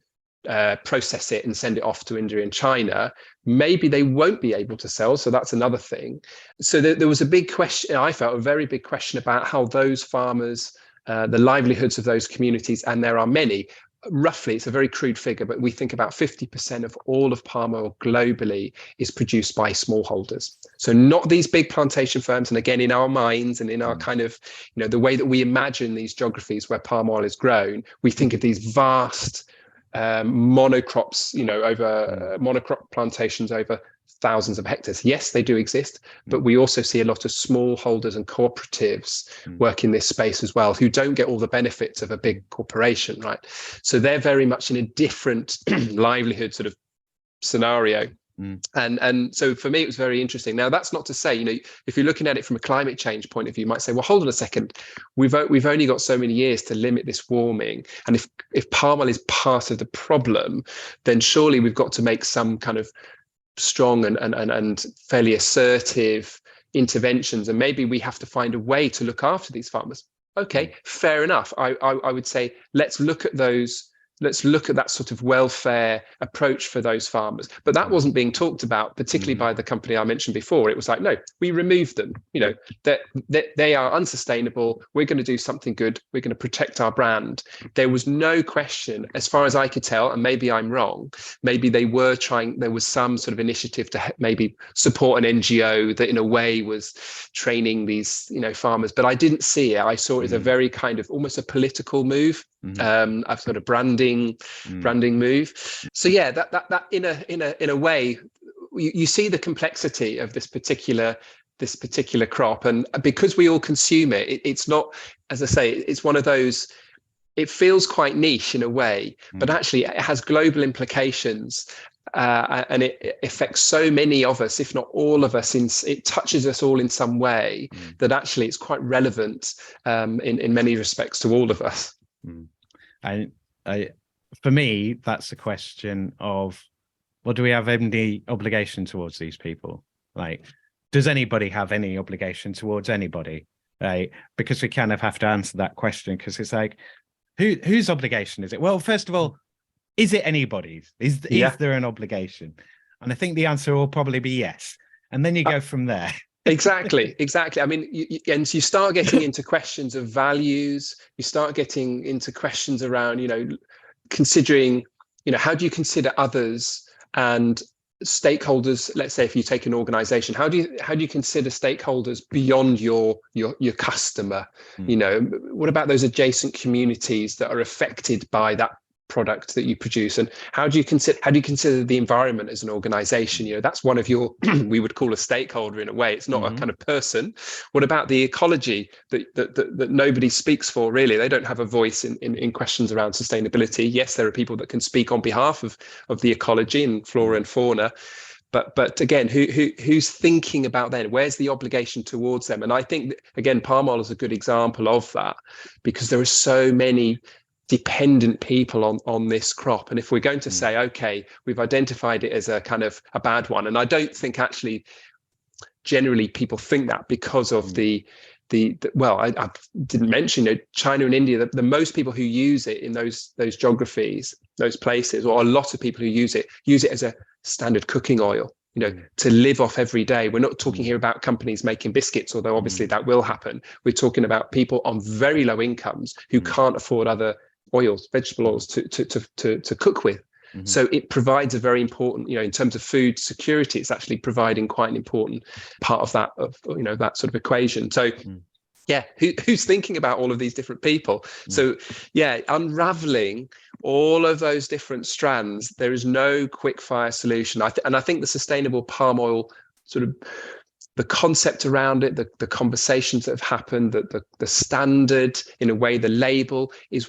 process it and send it off to India and China, maybe they won't be able to sell. So that's another thing. So there was a big question, I felt a very big question about how those farmers, the livelihoods of those communities, and there are many, roughly, it's a very crude figure, but we think about 50% of all of palm oil globally is produced by smallholders. So not these big plantation firms. And again, in our minds and in our kind of, the way that we imagine these geographies where palm oil is grown, we think of these vast monocrops, over monocrop plantations over thousands of hectares. Yes, they do exist, but we also see a lot of smallholders and cooperatives work in this space as well, who don't get all the benefits of a big corporation, right? So they're very much in a different livelihood sort of scenario. And so for me, it was very interesting. Now, that's not to say, if you're looking at it from a climate change point of view, you might say, well, hold on a second, we've only got so many years to limit this warming. And if palm oil is part of the problem, then surely we've got to make some kind of strong and fairly assertive interventions. And maybe we have to find a way to look after these farmers. Okay, fair enough. I would say, let's look at that sort of welfare approach for those farmers. But that wasn't being talked about, particularly by the company I mentioned before. It was like, no, we removed them. That they are unsustainable. We're going to do something good. We're going to protect our brand. There was no question, as far as I could tell, and maybe I'm wrong, maybe they were trying, there was some sort of initiative to maybe support an NGO that in a way was training these, farmers. But I didn't see it. I saw it as a very kind of almost a political move. A sort of branding move. So yeah, that in a way, you see the complexity of this particular crop, and because we all consume it, it's not, as I say, it's one of those. It feels quite niche in a way, but actually it has global implications. And it affects so many of us, if not all of us. It touches us all in some way that actually it's quite relevant in many respects to all of us. For me, that's a question of, well, do we have any obligation towards these people? Like, does anybody have any obligation towards anybody? Right? Because we kind of have to answer that question, because it's like, whose obligation is it? Well, first of all, is it anybody's? Is there an obligation? And I think the answer will probably be yes. And then you go from there. Exactly. I mean, and you start getting into questions of values. You start getting into questions around, considering, how do you consider others and stakeholders? Let's say if you take an organization, how do you consider stakeholders beyond your customer? What about those adjacent communities that are affected by that product that you produce? And how do you consider the environment as an organization? That's one of your we would call a stakeholder in a way. It's not a kind of person. What about the ecology that nobody speaks for, really? They don't have a voice in questions around sustainability. Yes, there are people that can speak on behalf of the ecology and flora and fauna, but again, who's thinking about them? Where's the obligation towards them? And I think again, palm oil is a good example of that, because there are so many dependent people on this crop. And if we're going to say, okay, we've identified it as a kind of a bad one, and I don't think actually generally people think that, because of the well, I didn't mention China and India, the most people who use it in those geographies, those places, or a lot of people who use it as a standard cooking oil, to live off every day. We're not talking here about companies making biscuits, although obviously that will happen. We're talking about people on very low incomes who can't afford other oils, vegetable oils to cook with. So it provides a very important, in terms of food security, it's actually providing quite an important part of that, that sort of equation. So yeah, who's thinking about all of these different people? So yeah, unraveling all of those different strands, there is no quick fire solution. And I think the sustainable palm oil sort of the concept around it, the conversations that have happened, the standard, in a way, the label is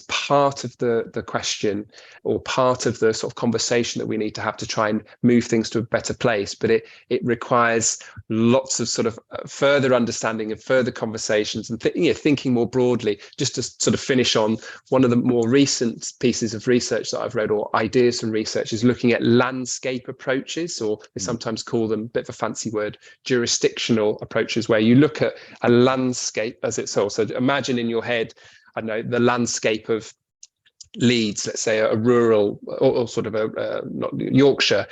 part of the question, or part of the sort of conversation that we need to have to try and move things to a better place. But it requires lots of sort of further understanding and further conversations, and thinking more broadly. Just to sort of finish on one of the more recent pieces of research that I've read, or ideas from research, is looking at landscape approaches, or they sometimes call them, a bit of a fancy word, jurisdictional approaches, where you look at a landscape as its whole. So imagine in your head, I don't know, the landscape of Leeds, let's say a rural or sort of a not Yorkshire,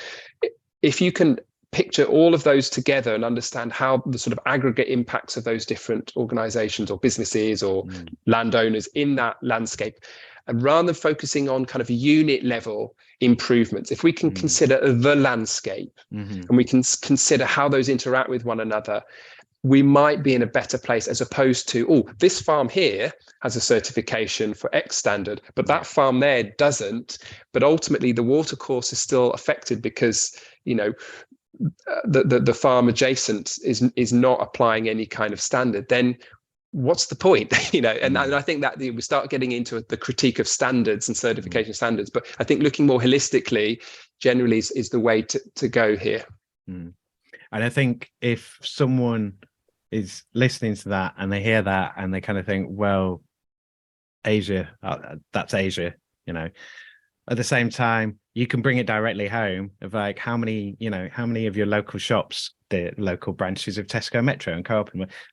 if you can picture all of those together and understand how the sort of aggregate impacts of those different organizations or businesses or landowners in that landscape, and rather than focusing on kind of unit level improvements, if we can consider the landscape and we can consider how those interact with one another, we might be in a better place, as opposed to, oh, this farm here has a certification for X standard, but that farm there doesn't. But ultimately, the watercourse is still affected because, you know, the farm adjacent is not applying any kind of standard. Then what's the point? You know, and I think that we start getting into the critique of standards and certification standards. But I think looking more holistically generally is the way to go here. And I think if someone is listening to that and they hear that and they kind of think, well, Asia, that's Asia, you know, at the same time, you can bring it directly home of like how many of your local shops, the local branches of Tesco, Metro and Co-op,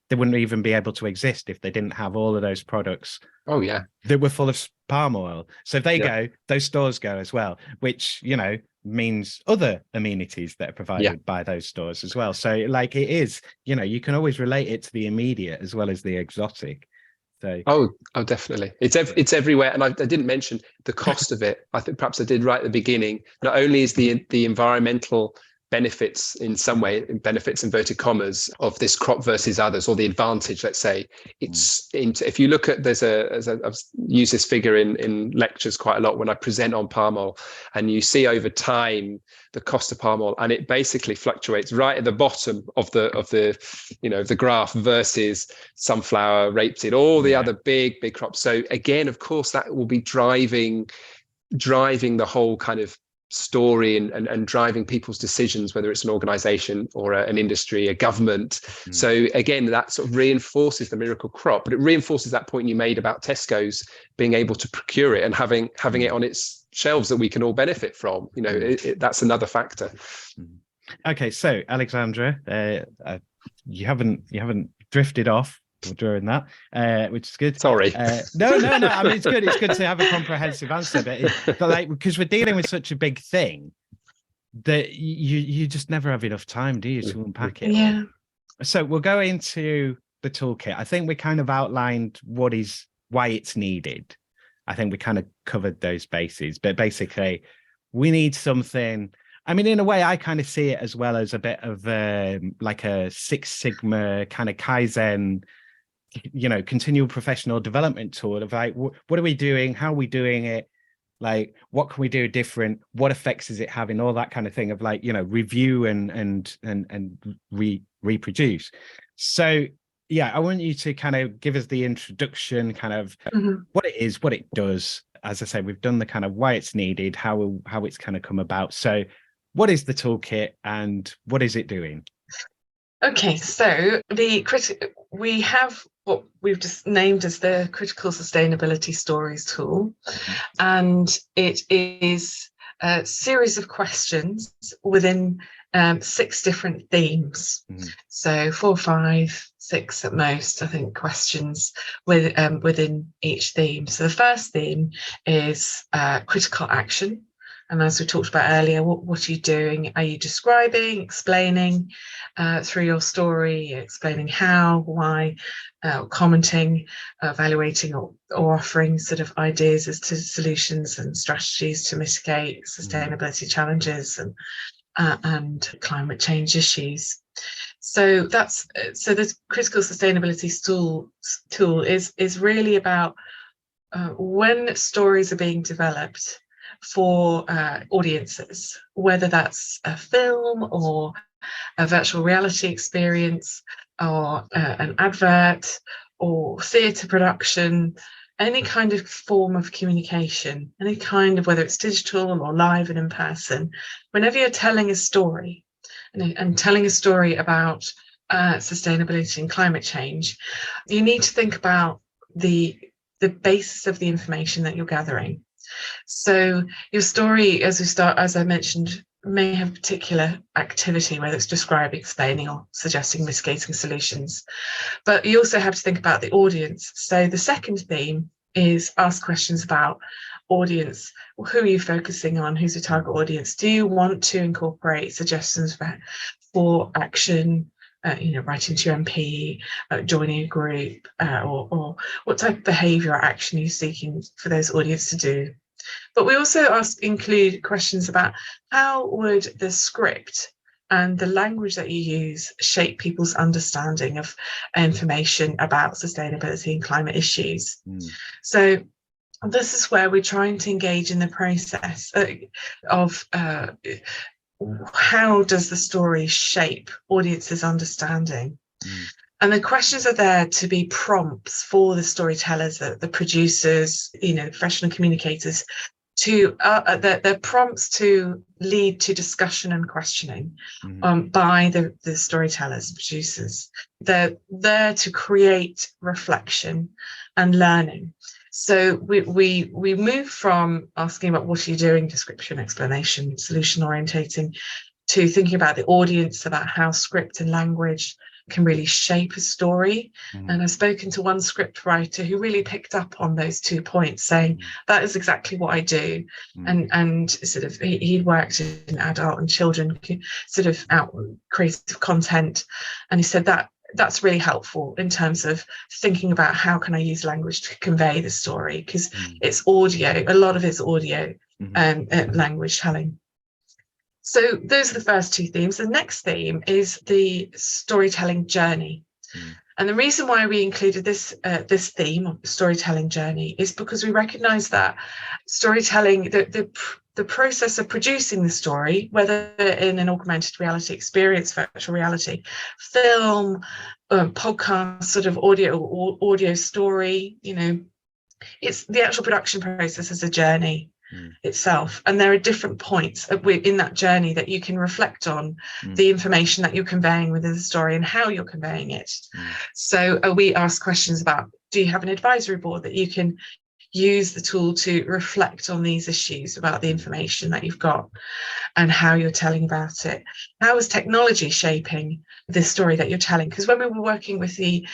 they wouldn't even be able to exist if they didn't have all of those products. Oh yeah, that were full of palm oil. So if they go, those stores go as well, which, you know, means other amenities that are provided by those stores as well. So like it is, you know, you can always relate it to the immediate as well as the exotic. So oh definitely, it's everywhere. And I didn't mention the cost of it. I think perhaps I did right at the beginning. Not only is the environmental benefits in some way, benefits inverted commas, of this crop versus others, or the advantage, let's say, it's if you look at, I've used this figure in lectures quite a lot when I present on palm oil, and you see over time the cost of palm oil, and it basically fluctuates right at the bottom of the you know, the graph versus sunflower, rapeseed, all the other big crops. So again, of course, that will be driving the whole kind of story and driving people's decisions, whether it's an organization or an industry, a government. So again, that sort of reinforces the miracle crop, but it reinforces that point you made about Tesco's being able to procure it and having it on its shelves that we can all benefit from. You know, that's another factor. Okay, so Alexandra, you haven't drifted off during that, which is good. Sorry. No. I mean, it's good. It's good to have a comprehensive answer, but like, because we're dealing with such a big thing that you just never have enough time, do you, to unpack it? Yeah. So we'll go into the toolkit. I think we kind of outlined why it's needed. I think we kind of covered those bases, but basically we need something. I mean, in a way, I kind of see it as well as a bit of like a Six Sigma kind of Kaizen, you know, continual professional development tool of like, what are we doing? How are we doing it? Like, what can we do different? What effects is it having? All that kind of thing of like, you know, review and reproduce. So yeah, I want you to kind of give us the introduction, kind of what it is, what it does. As I say, we've done the kind of why it's needed, how it's kind of come about. So what is the toolkit and what is it doing? Okay, so we have what we've just named as the Critical Sustainability Stories tool, and it is a series of questions within 6 different themes. So 4, 5, 6 at most, I think, questions within each theme. So the first theme is critical action. And as we talked about earlier, what are you doing? Are you describing, explaining through your story, explaining how, why, commenting, evaluating, or offering sort of ideas as to solutions and strategies to mitigate sustainability challenges and climate change issues? So the critical sustainability tool is really about when stories are being developed for audiences, whether that's a film or a virtual reality experience or an advert or theatre production, any kind of form of communication, any kind of, whether it's digital or live and in person, whenever you're telling a story and telling a story about sustainability and climate change, you need to think about the basis of the information that you're gathering. So your story, as I mentioned, may have a particular activity, whether it's describing, explaining, or suggesting mitigating solutions. But you also have to think about the audience. So the second theme is ask questions about audience, who are you focusing on? Who's your target audience? Do you want to incorporate suggestions for action? Writing to your MP, joining a group, or what type of behaviour or action are you seeking for those audience to do? But we also include questions about how would the script and the language that you use shape people's understanding of information about sustainability and climate issues. So this is where we're trying to engage in the process of how does the story shape audiences' understanding? And the questions are there to be prompts for the storytellers, the producers, professional communicators, they're prompts to lead to discussion and questioning by the storytellers, producers. They're there to create reflection and learning. So we move from asking about what are you doing, description, explanation, solution orientating, to thinking about the audience, about how script and language can really shape a story. And I've spoken to one script writer who really picked up on those 2 points, saying that is exactly what I do. And sort of he'd worked in adult and children sort of creative content, and he said that's really helpful in terms of thinking about how can I use language to convey the story, because it's audio, a lot of it's audio language telling. So those are the first 2 themes. The next theme is the storytelling journey. And the reason why we included this theme of the storytelling journey is because we recognise that storytelling, the process of producing the story, whether in an augmented reality experience, virtual reality, film, podcast, sort of audio story, it's the actual production process as a journey itself, and there are different points in that journey that you can reflect on the information that you're conveying within the story and how you're conveying it. So we ask questions about, do you have an advisory board that you can use the tool to reflect on these issues about the information that you've got and how you're telling about it? How is technology shaping the story that you're telling? Because when we were working with the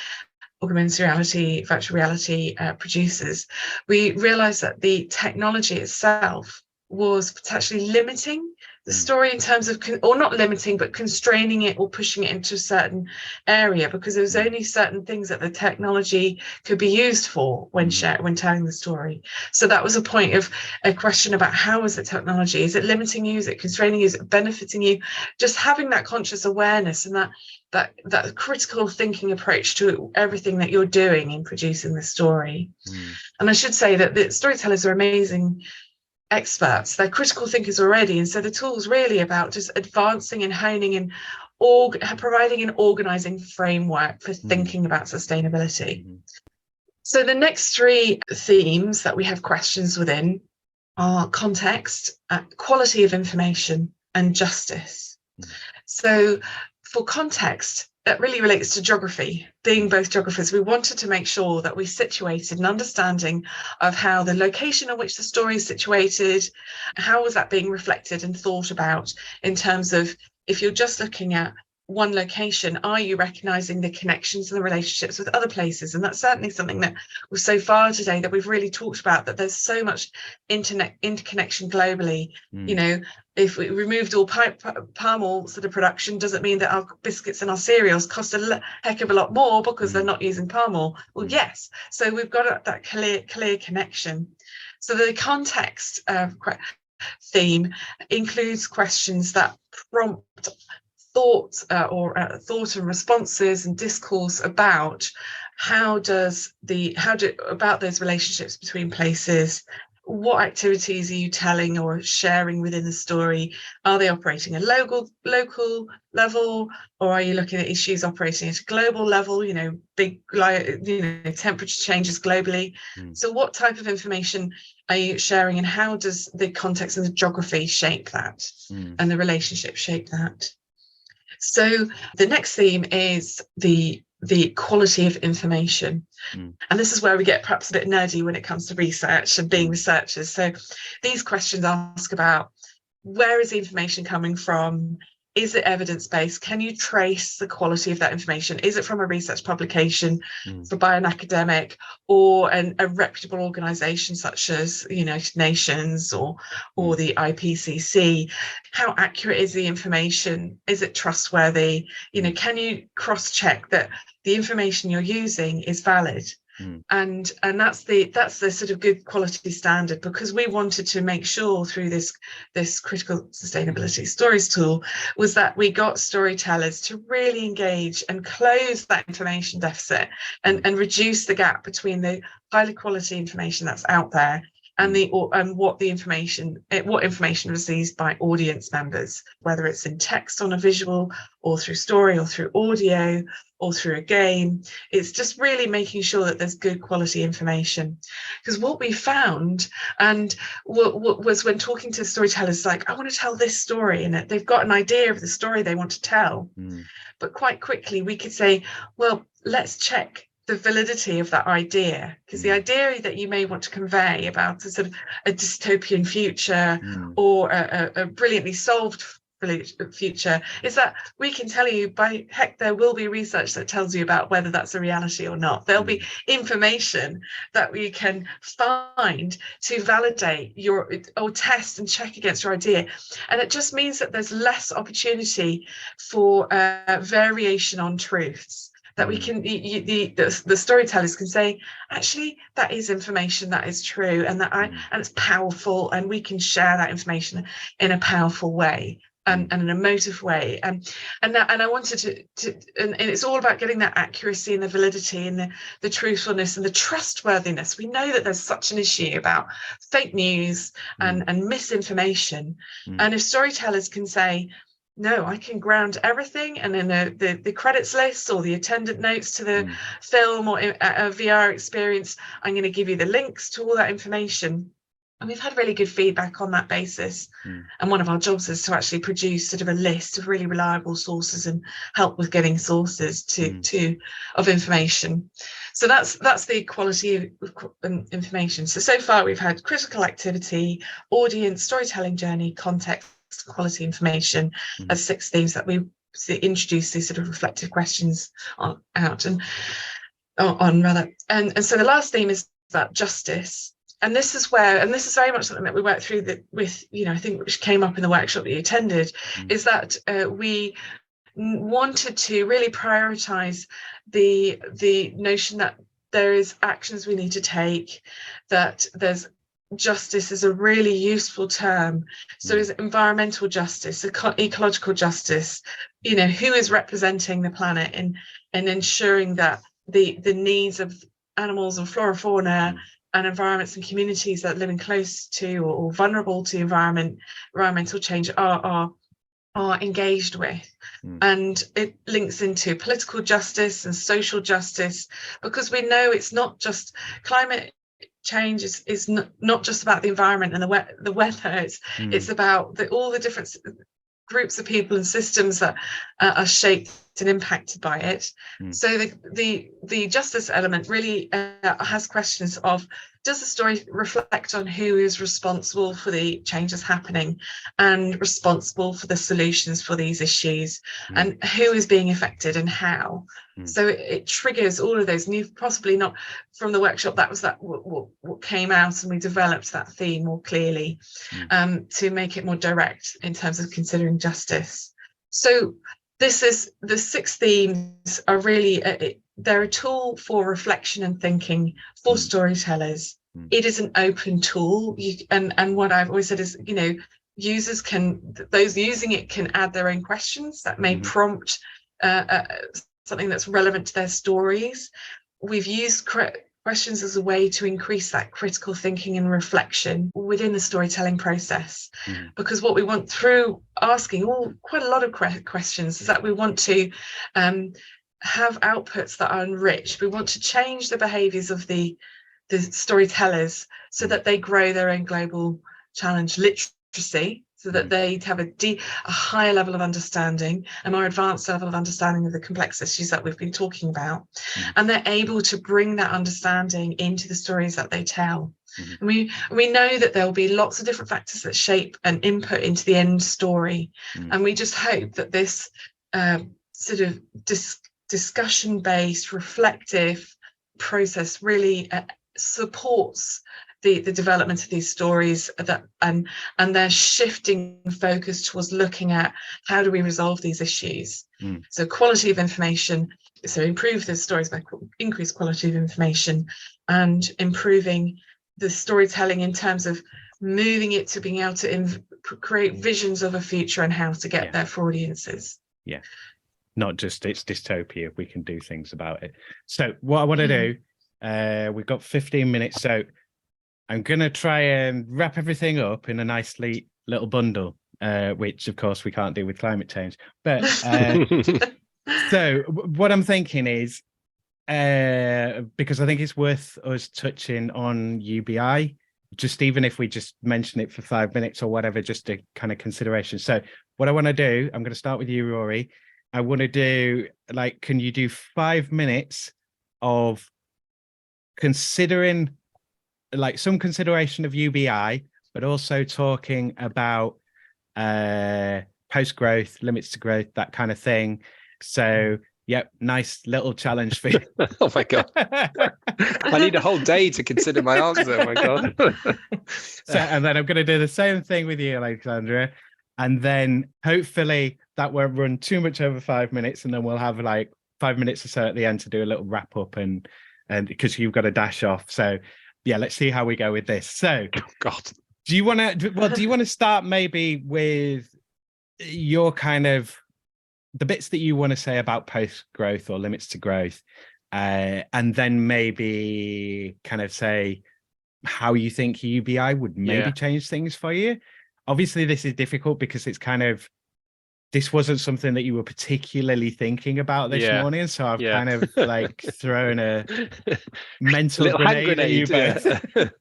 augmented reality, virtual reality producers, we realized that the technology itself was potentially limiting the story in terms of, or not limiting, but constraining it or pushing it into a certain area, because there was only certain things that the technology could be used for when telling the story. So that was a point of a question about how is the technology? Is it limiting you? Is it constraining you? Is it benefiting you? Just having that conscious awareness and that critical thinking approach to everything that you're doing in producing the story. And I should say that the storytellers are amazing experts. They're critical thinkers already, and so the tool's really about just advancing and honing and providing an organizing framework for thinking about sustainability. So the next 3 themes that we have questions within are context, quality of information, and justice. So for context, that really relates to geography. Being both geographers, we wanted to make sure that we situated an understanding of how the location in which the story is situated, how was that being reflected and thought about in terms of, if you're just looking at one location, are you recognizing the connections and the relationships with other places? And that's certainly something that was so far today that we've really talked about, that there's so much interconnection globally. If we removed all palm oil sort of production, does it mean that our biscuits and our cereals cost a heck of a lot more because they're not using palm oil? Well, yes. So we've got that clear connection. So the context theme includes questions that prompt thought thought and responses and discourse about about those relationships between places. What activities are you telling or sharing within the story? Are they operating at local level, or are you looking at issues operating at a global level? Big temperature changes globally. So what type of information are you sharing, and how does the context and the geography shape that, and the relationship shape that? So the next theme is the quality of information. And this is where we get perhaps a bit nerdy when it comes to research and being researchers. So these questions ask about, where is the information coming from? Is it evidence-based? Can you trace the quality of that information? Is it from a research publication by an academic or a reputable organisation such as the United Nations or the IPCC? How accurate is the information? Is it trustworthy? Can you cross-check that the information you're using is valid? And that's the sort of good quality standard, because we wanted to make sure through this critical sustainability stories tool was that we got storytellers to really engage and close that information deficit and reduce the gap between the highly quality information that's out there and what information received by audience members, whether it's in text on a visual or through story or through audio or through a game. It's just really making sure that there's good quality information. Because what we found, and what was when talking to storytellers, like, I want to tell this story, and they've got an idea of the story they want to tell. But quite quickly we could say, well, let's check the validity of that idea, because the idea that you may want to convey about a sort of a dystopian future or a brilliantly solved future is that we can tell you, by heck, there will be research that tells you about whether that's a reality or not. There'll be information that we can find to validate or test and check against your idea, and it just means that there's less opportunity for variation on truths. That we can, the storytellers can say, actually, that is information that is true, and and it's powerful, and we can share that information in a powerful way and an emotive way. And I wanted to and it's all about getting that accuracy and the validity and the truthfulness and the trustworthiness. We know that there's such an issue about fake news and misinformation, and if storytellers can say, no, I can ground everything, and in the credits list or the attendant notes to the film or a VR experience, I'm going to give you the links to all that information. And we've had really good feedback on that basis. And one of our jobs is to actually produce sort of a list of really reliable sources and help with getting sources of information. So that's the quality of information. So far we've had critical activity, audience, storytelling journey, context, quality information as 6 themes that we introduce these sort of reflective questions on. And so the last theme is about justice, and this is very much something that we worked through with I think which came up in the workshop that you attended, is that we wanted to really prioritize the notion that there is actions we need to take, that there's justice is a really useful term. So is environmental justice, ecological justice, who is representing the planet and ensuring that the needs of animals and flora, fauna and environments and communities that are living close to or vulnerable to environmental change are engaged with. And it links into political justice and social justice, because we know it's not just climate change is not just about the environment and the weather. It's about all the different groups of people and systems that are shaped and impacted by it. So the justice element really has questions of, does the story reflect on who is responsible for the changes happening and responsible for the solutions for these issues, and who is being affected and how? So it triggers all of those, and you've possibly not from the workshop, that was what came out, and we developed that theme more clearly to make it more direct in terms of considering justice. So this is the 6 themes are really they're a tool for reflection and thinking for storytellers. It is an open tool, and what I've always said is, users those using it can add their own questions that may prompt something that's relevant to their stories. We've used questions as a way to increase that critical thinking and reflection within the storytelling process, because what we want through asking quite a lot of questions is that we want to have outputs that are enriched. We want to change the behaviours of the storytellers so that they grow their own global challenge literacy, so that they have a higher level of understanding, a more advanced level of understanding of the complex issues that we've been talking about, and they're able to bring that understanding into the stories that they tell. And we know that there will be lots of different factors that shape and input into the end story. And we just hope that this sort of discussion-based, reflective process really supports the development of these stories, and they're shifting focus towards looking at how do we resolve these issues. So quality of information, so improve the stories by increased quality of information, and improving the storytelling in terms of moving it to being able to create visions of a future and how to get there for audiences. Yeah, not just it's dystopia, we can do things about it. So what I want to do, we've got 15 minutes, so I'm going to try and wrap everything up in a nicely little bundle, which of course we can't do with climate change. But so what I'm thinking is, because I think it's worth us touching on UBI, just even if we just mention it for 5 minutes or whatever, just a kind of consideration. So what I want to do, I'm going to start with you, Rory. I want to do, like, can you do 5 minutes of considering, like, some consideration of UBI, but also talking about post-growth, limits to growth, that kind of thing. So yep, nice little challenge for you. Oh my God. I need a whole day to consider my answer. Oh my God. So, and then I'm going to do the same thing with you, Alexandra. And then hopefully that won't run too much over 5 minutes. And then we'll have like 5 minutes or so at the end to do a little wrap up, and because you've got to dash off. So yeah, let's see how we go with this. So oh God. Do you want to start maybe with your kind of the bits that you want to say about post-growth or limits to growth, and then maybe kind of say how you think UBI would maybe change things for you? Obviously, this is difficult because it's kind of, this wasn't something that you were particularly thinking about this morning. So I've kind of like thrown a mental grenade at you both.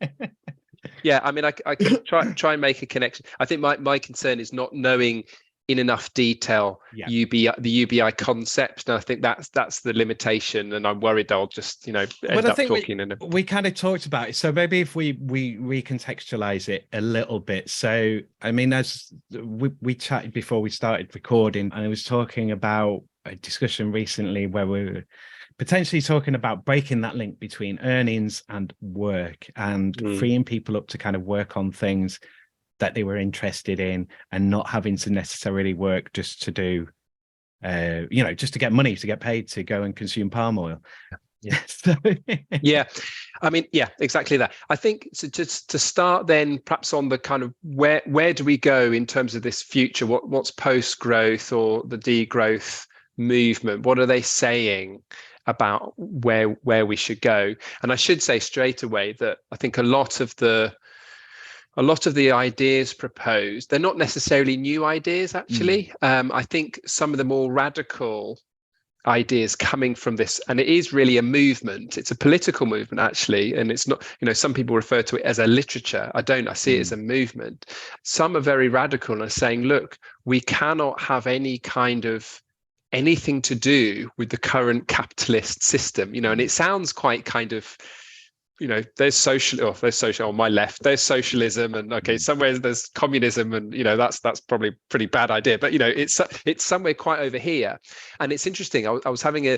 Yeah, I mean, I can try and make a connection. I think my concern is not knowing in enough detail the UBI concept, and I think that's the limitation. And I'm worried I'll just end up talking. We kind of talked about it, so maybe if we recontextualize it a little bit. So I mean, as we chatted before we started recording, and I was talking about a discussion recently where we were potentially talking about breaking that link between earnings and work, and freeing people up to kind of work on things that they were interested in, and not having to necessarily work just to do, just to get money, to get paid to go and consume palm oil. Yeah. I mean, exactly that. I think so. Just to start then, perhaps on the kind of where do we go in terms of this future? What's post-growth or the degrowth movement? What are they saying about where we should go? And I should say straight away that I think a lot of the ideas proposed, they're not necessarily new ideas, actually. I think some of the more radical ideas coming from this, and it is really a movement, it's a political movement, actually, and it's not, some people refer to it as a literature. I see it as a movement. Some are very radical and are saying, look, we cannot have any kind of anything to do with the current capitalist system, and it sounds quite kind of, there's social on my left, there's socialism, and somewhere there's communism, and that's probably a pretty bad idea, but it's somewhere quite over here. And it's interesting, I was having a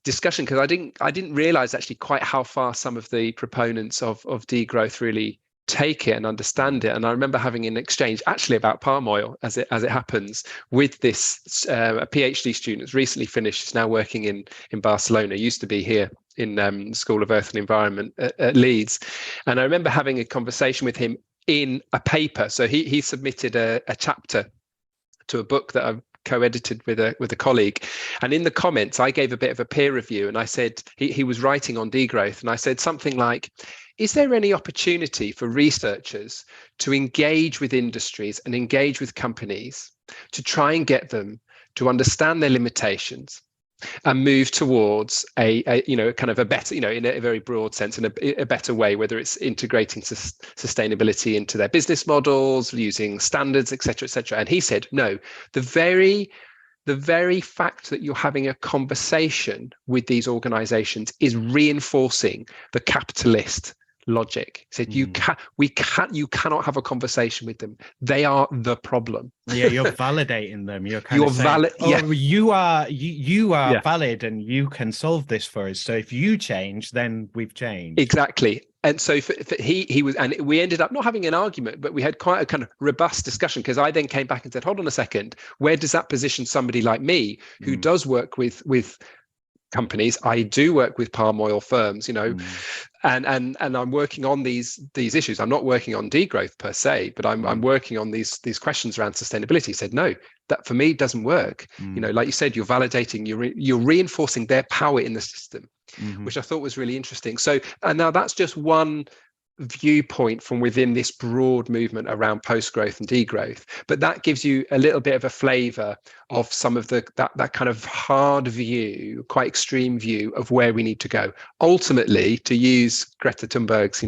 discussion because I didn't realize actually quite how far some of the proponents of degrowth really take it and understand it. And I remember having an exchange actually about palm oil, as it happens, with this a PhD student who's recently finished, is now working in Barcelona, used to be here in the School of Earth and Environment at Leeds. And I remember having a conversation with him in a paper. So he submitted a chapter to a book that I've co-edited with a colleague, and in the comments I gave a bit of a peer review, and I said he was writing on degrowth, and I said something like, is there any opportunity for researchers to engage with industries and engage with companies to try and get them to understand their limitations and move towards a kind of a better, in a very broad sense, in a better way, whether it's integrating sustainability into their business models, using standards, etc., etc. And he said, no, the very fact that you're having a conversation with these organizations is reinforcing the capitalist logic. He said, you cannot have a conversation with them. They are the problem. Yeah, you're validating them. You're kind of saying, you are valid and you can solve this for us. So if you change, then we've changed. Exactly. And so he was, and we ended up not having an argument, but we had quite a kind of robust discussion, because I then came back and said, hold on a second, where does that position somebody like me who does work with companies? I do work with palm oil firms, and I'm working on these issues. I'm not working on degrowth per se, but I'm working on these questions around sustainability. He said, no, that for me doesn't work. Like you said, you're validating, you're reinforcing their power in the system, which I thought was really interesting. So, and now that's just one viewpoint from within this broad movement around post-growth and degrowth, but that gives you a little bit of a flavor of some of that kind of hard view, quite extreme view of where we need to go. Ultimately, to use Greta Thunberg's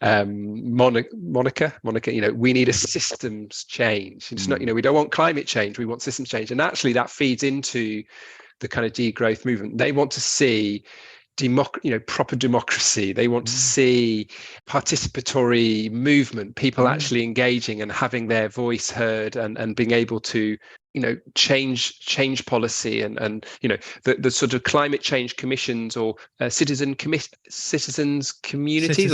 moniker, we need a systems change. It's not, we don't want climate change, we want systems change. And actually that feeds into the kind of degrowth movement. They want to see proper democracy. They want to see participatory movement, people actually engaging and having their voice heard, and being able to change policy, and the sort of climate change commissions, or citizens communities,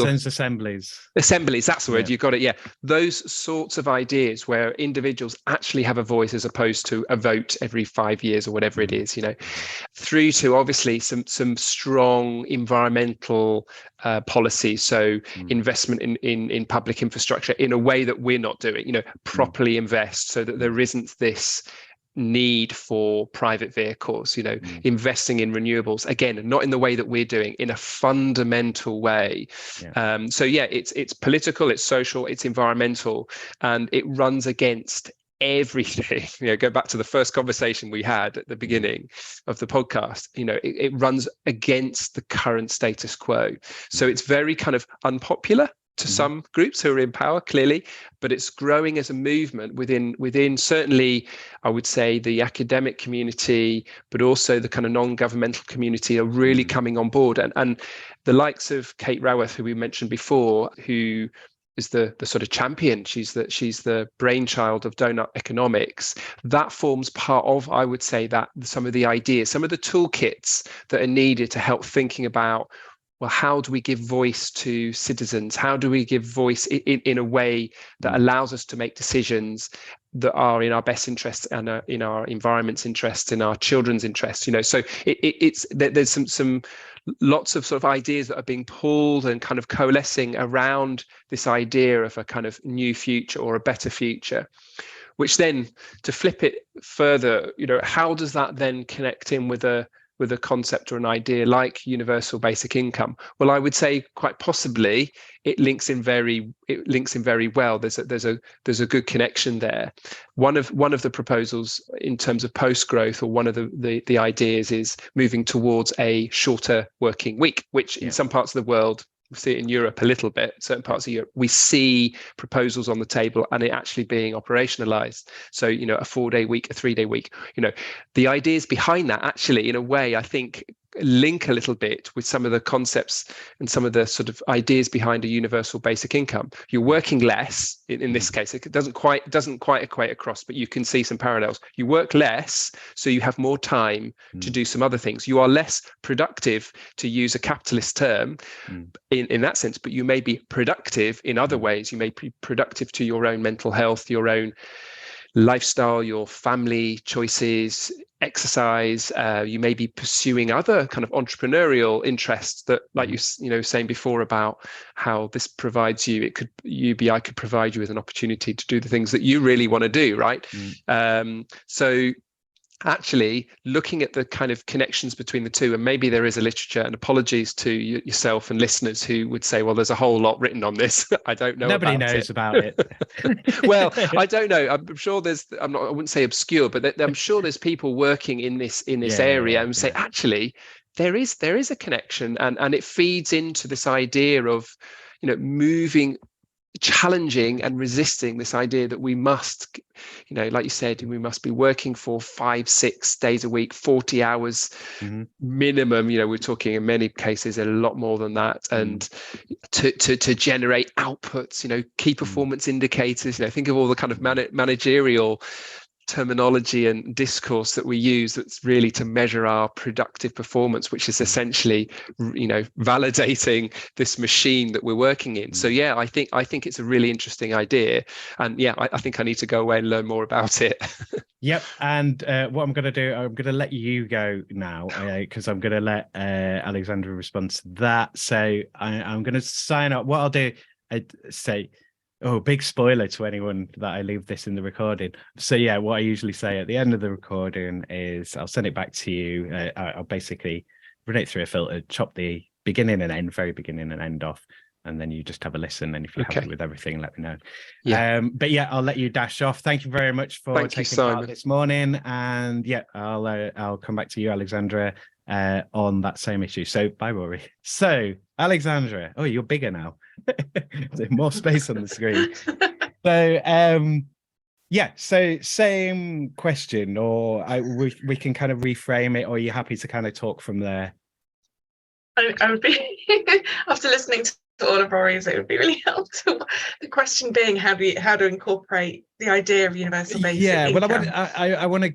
assemblies, that's the word. You got it. Yeah, those sorts of ideas where individuals actually have a voice, as opposed to a vote every 5 years or whatever it is, through to obviously some strong environmental policy, so investment in public infrastructure in a way that we're not doing, properly invest so that there isn't this need for private vehicles, investing in renewables, again, not in the way that we're doing, in a fundamental way. It's political, it's social, it's environmental, and it runs against everything. Go back to the first conversation we had at the beginning of the podcast. It runs against the current status quo. So it's very kind of unpopular to some groups who are in power, clearly, but it's growing as a movement within certainly, I would say, the academic community, but also the kind of non-governmental community are really coming on board. And the likes of Kate Raworth, who we mentioned before, who is the sort of champion. She's the brainchild of donut economics. That forms part of, I would say, that some of the ideas, some of the toolkits that are needed to help thinking about, well, how do we give voice to citizens? How do we give voice in a way that allows us to make decisions that are in our best interests, and in our environment's interests, in our children's interests? So there's some lots of sort of ideas that are being pulled and kind of coalescing around this idea of a kind of new future, or a better future. Which then, to flip it further, how does that then connect in with a concept or an idea like universal basic income? Well, I would say quite possibly it links in very well. There's a good connection there. One of the proposals in terms of post growth, or one of the ideas, is moving towards a shorter working week, which in some parts of the world, we see it in Europe a little bit, certain parts of Europe, we see proposals on the table and it actually being operationalized. So, a 4-day week, a 3-day week, the ideas behind that actually, in a way, I think, link a little bit with some of the concepts and some of the sort of ideas behind a universal basic income. You're working less in this case. It doesn't quite equate across, but you can see some parallels. You work less, so you have more time to do some other things. You are less productive, to use a capitalist term, in that sense, but you may be productive in other ways. You may be productive to your own mental health, your own lifestyle, your family choices, exercise. You may be pursuing other kind of entrepreneurial interests that, like you saying before about how this provides you. It could UBI could provide you with an opportunity to do the things that you really want to do, right? So actually looking at the kind of connections between the two, and maybe there is a literature, and apologies to yourself and listeners who would say, well, there's a whole lot written on this. I don't know. Nobody knows about it. Well, I don't know. I'm sure I wouldn't say obscure, but I'm sure there's people working in this area and say, actually, there is a connection, and it feeds into this idea of, moving challenging and resisting this idea that we must, like you said, we must be working for 5-6 days a week, 40 hours minimum. We're talking in many cases a lot more than that, and to generate outputs, key performance indicators. Think of all the kind of managerial terminology and discourse that we use that's really to measure our productive performance, which is essentially validating this machine that we're working in. So yeah, I think it's a really interesting idea, and yeah, I think I need to go away and learn more about it. Yep. And what I'm going to do, I'm going to let you go now, because I'm going to let Alexandra respond to that. So I'm going to sign up. What I'll do, I'd say, big spoiler to anyone that I leave this in the recording. So yeah, what I usually say at the end of the recording is I'll send it back to you. I'll basically run it through a filter, chop the beginning and end, very beginning and end off, and then you just have a listen. And if you're happy with everything, let me know. Yeah. But yeah, I'll let you dash off. Thank you very much for taking part this morning. And yeah, I'll come back to you, Alexandra, on that same issue. So bye, Rory. So Alexandra, you're bigger now. There's more space on the screen. So so same question, or we can kind of reframe it, or are you happy to kind of talk from there? I would be after listening to all of Rory's, it would be really helpful. The question being how to incorporate the idea of universal basic income. Well, I want to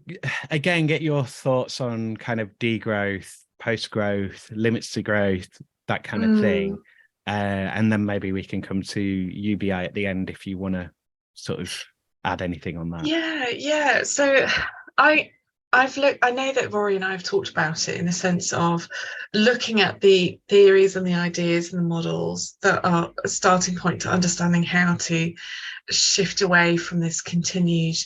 again get your thoughts on kind of degrowth, post-growth, limits to growth, that kind of thing. And then maybe we can come to UBI at the end if you want to sort of add anything on that. Yeah. So I know that Rory and I have talked about it in the sense of looking at the theories and the ideas and the models that are a starting point to understanding how to shift away from this continued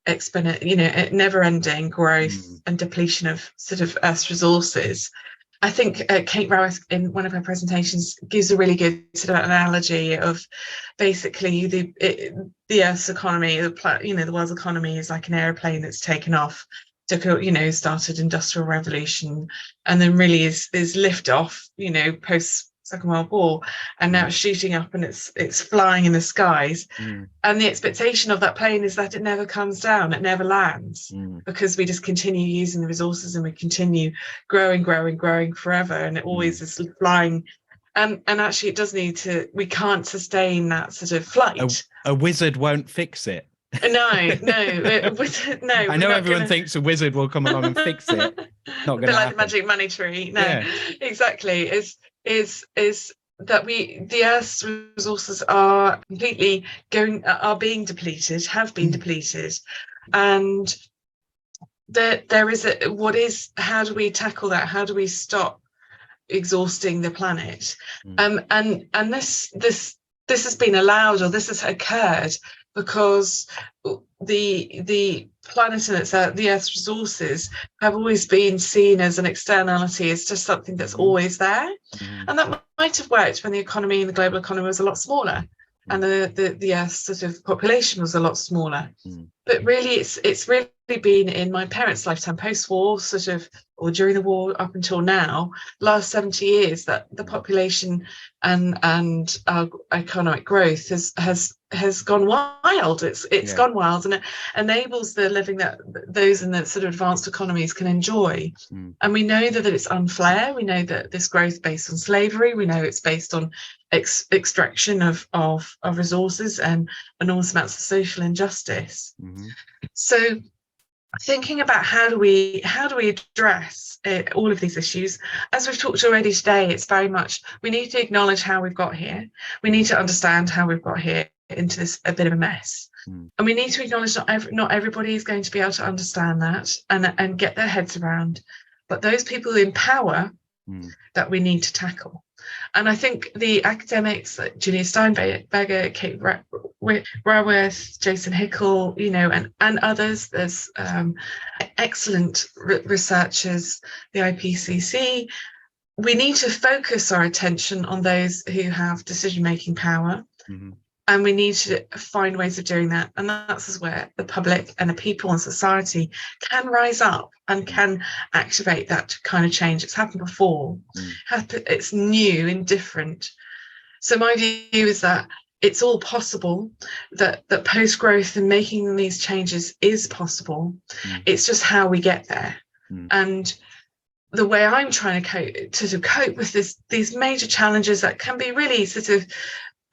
never-ending growth and depletion of sort of Earth's resources. I think Kate Raworth in one of her presentations gives a really good sort of analogy of basically the Earth's economy, the world's economy is like an airplane that's taken off, started Industrial Revolution, and then really is lift off, post Second World War, and now it's shooting up and it's flying in the skies. And the expectation of that plane is that it never comes down, it never lands, because we just continue using the resources and we continue growing forever, and it always is flying. And actually it does we can't sustain that sort of flight. A wizard won't fix it. No. I know everyone thinks a wizard will come along and fix it. Not going to happen. Like the magic money tree. No, exactly. Is that the Earth's resources are completely being depleted, have been depleted, and there is how do we tackle that? How do we stop exhausting the planet? And this has been allowed, or this has occurred because the planet and the Earth's resources have always been seen as an externality, as just something that's always there. And that might have worked when the economy and the global economy was a lot smaller, and the Earth's sort of population was a lot smaller. But really, it's really been in my parents' lifetime, post-war, sort of, or during the war up until now, last 70 years, that the population and our economic growth has gone wild. It's gone wild, and it enables the living that those in the sort of advanced economies can enjoy. And we know that it's unfair. We know that this growth is based on slavery. We know it's based on extraction of resources and enormous amounts of social injustice. So thinking about how do we address all of these issues, as we've talked already today, it's very much we need to acknowledge how we've got here. We need to understand how we've got here into this a bit of a mess, and we need to acknowledge not everybody is going to be able to understand that and get their heads around, but those people in power that we need to tackle. And I think the academics like Julia Steinberger, Kate Raworth, Jason Hickel, and others, there's excellent researchers, the IPCC. We need to focus our attention on those who have decision-making power, and we need to find ways of doing that. And that's where the public and the people and society can rise up and can activate that kind of change. It's happened before. It's new and different. So my view is that it's all possible, that post-growth and making these changes is possible. It's just how we get there. And the way I'm trying to cope with these major challenges that can be really sort of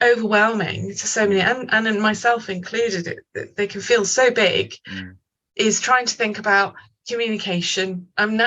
overwhelming to so many, and in myself included, they can feel so big, is trying to think about communication. I'm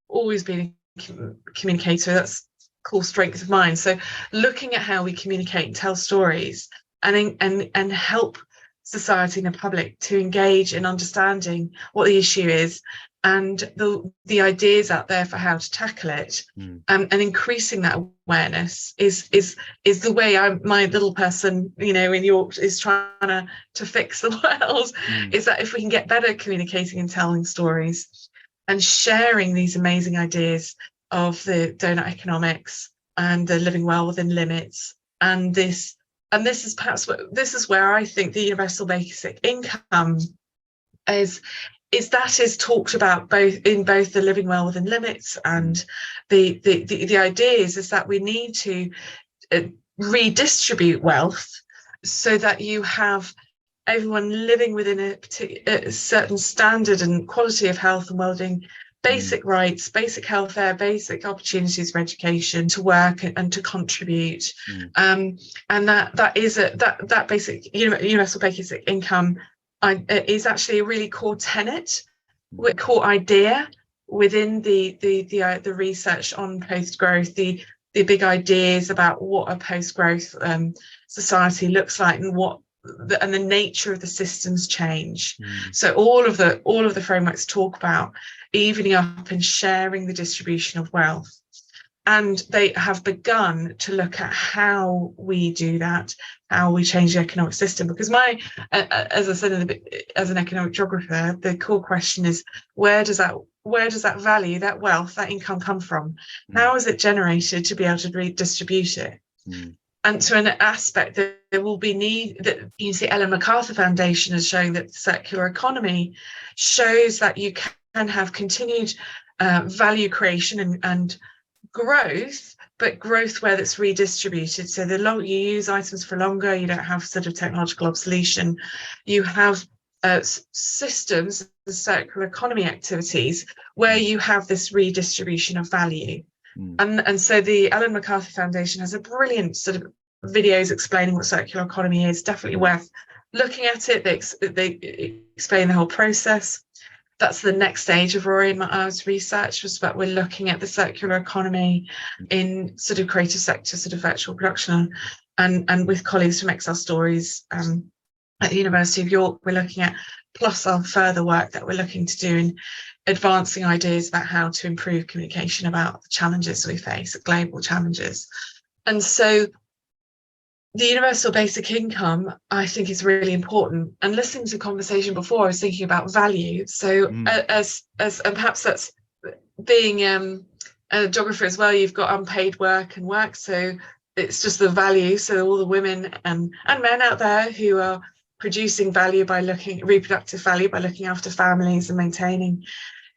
always been a communicator. That's a core strength of mine. So looking at how we communicate and tell stories and help society and the public to engage in understanding what the issue is and the ideas out there for how to tackle it, and increasing that awareness is the way my little person, in York, is trying to fix the world. Is that if we can get better at communicating and telling stories and sharing these amazing ideas of the donut economics and the living well within limits, and this is where I think the universal basic income is talked about both the living well within limits, and the ideas is that we need to redistribute wealth so that you have everyone living within a certain standard and quality of health and well-being, basic rights, basic healthcare, basic opportunities for education, to work and to contribute, and that is that basic universal basic income is actually a really core tenet, core idea within the research on post-growth, the big ideas about what a post-growth society looks like, and and the nature of the systems change. So all of the frameworks talk about evening up and sharing the distribution of wealth. And they have begun to look at how we do that, how we change the economic system. Because as I said as an economic geographer, the core question is, where does that value, that wealth, that income come from? How is it generated to be able to redistribute it? And to an aspect that there will be that you see, Ellen MacArthur Foundation is showing that the circular economy shows that you can have continued value creation and growth, but growth where that's redistributed. So the longer you use items for longer, you don't have sort of technological obsolescence. You have systems, the circular economy activities, where you have this redistribution of value. And so the Ellen MacArthur Foundation has a brilliant sort of videos explaining what circular economy is. Definitely worth looking at it. They explain the whole process. That's the next stage of Rory and my research, was that we're looking at the circular economy in sort of creative sector, sort of virtual production, and with colleagues from Excel Stories at the University of York, we're looking at, plus our further work that we're looking to do in advancing ideas about how to improve communication about the challenges we face, global challenges. And so the universal basic income, I think, is really important. And listening to the conversation before, I was thinking about value. So as and perhaps that's being a geographer as well, you've got unpaid work and work. So it's just the value. So all the women and men out there who are producing value reproductive value by looking after families and maintaining,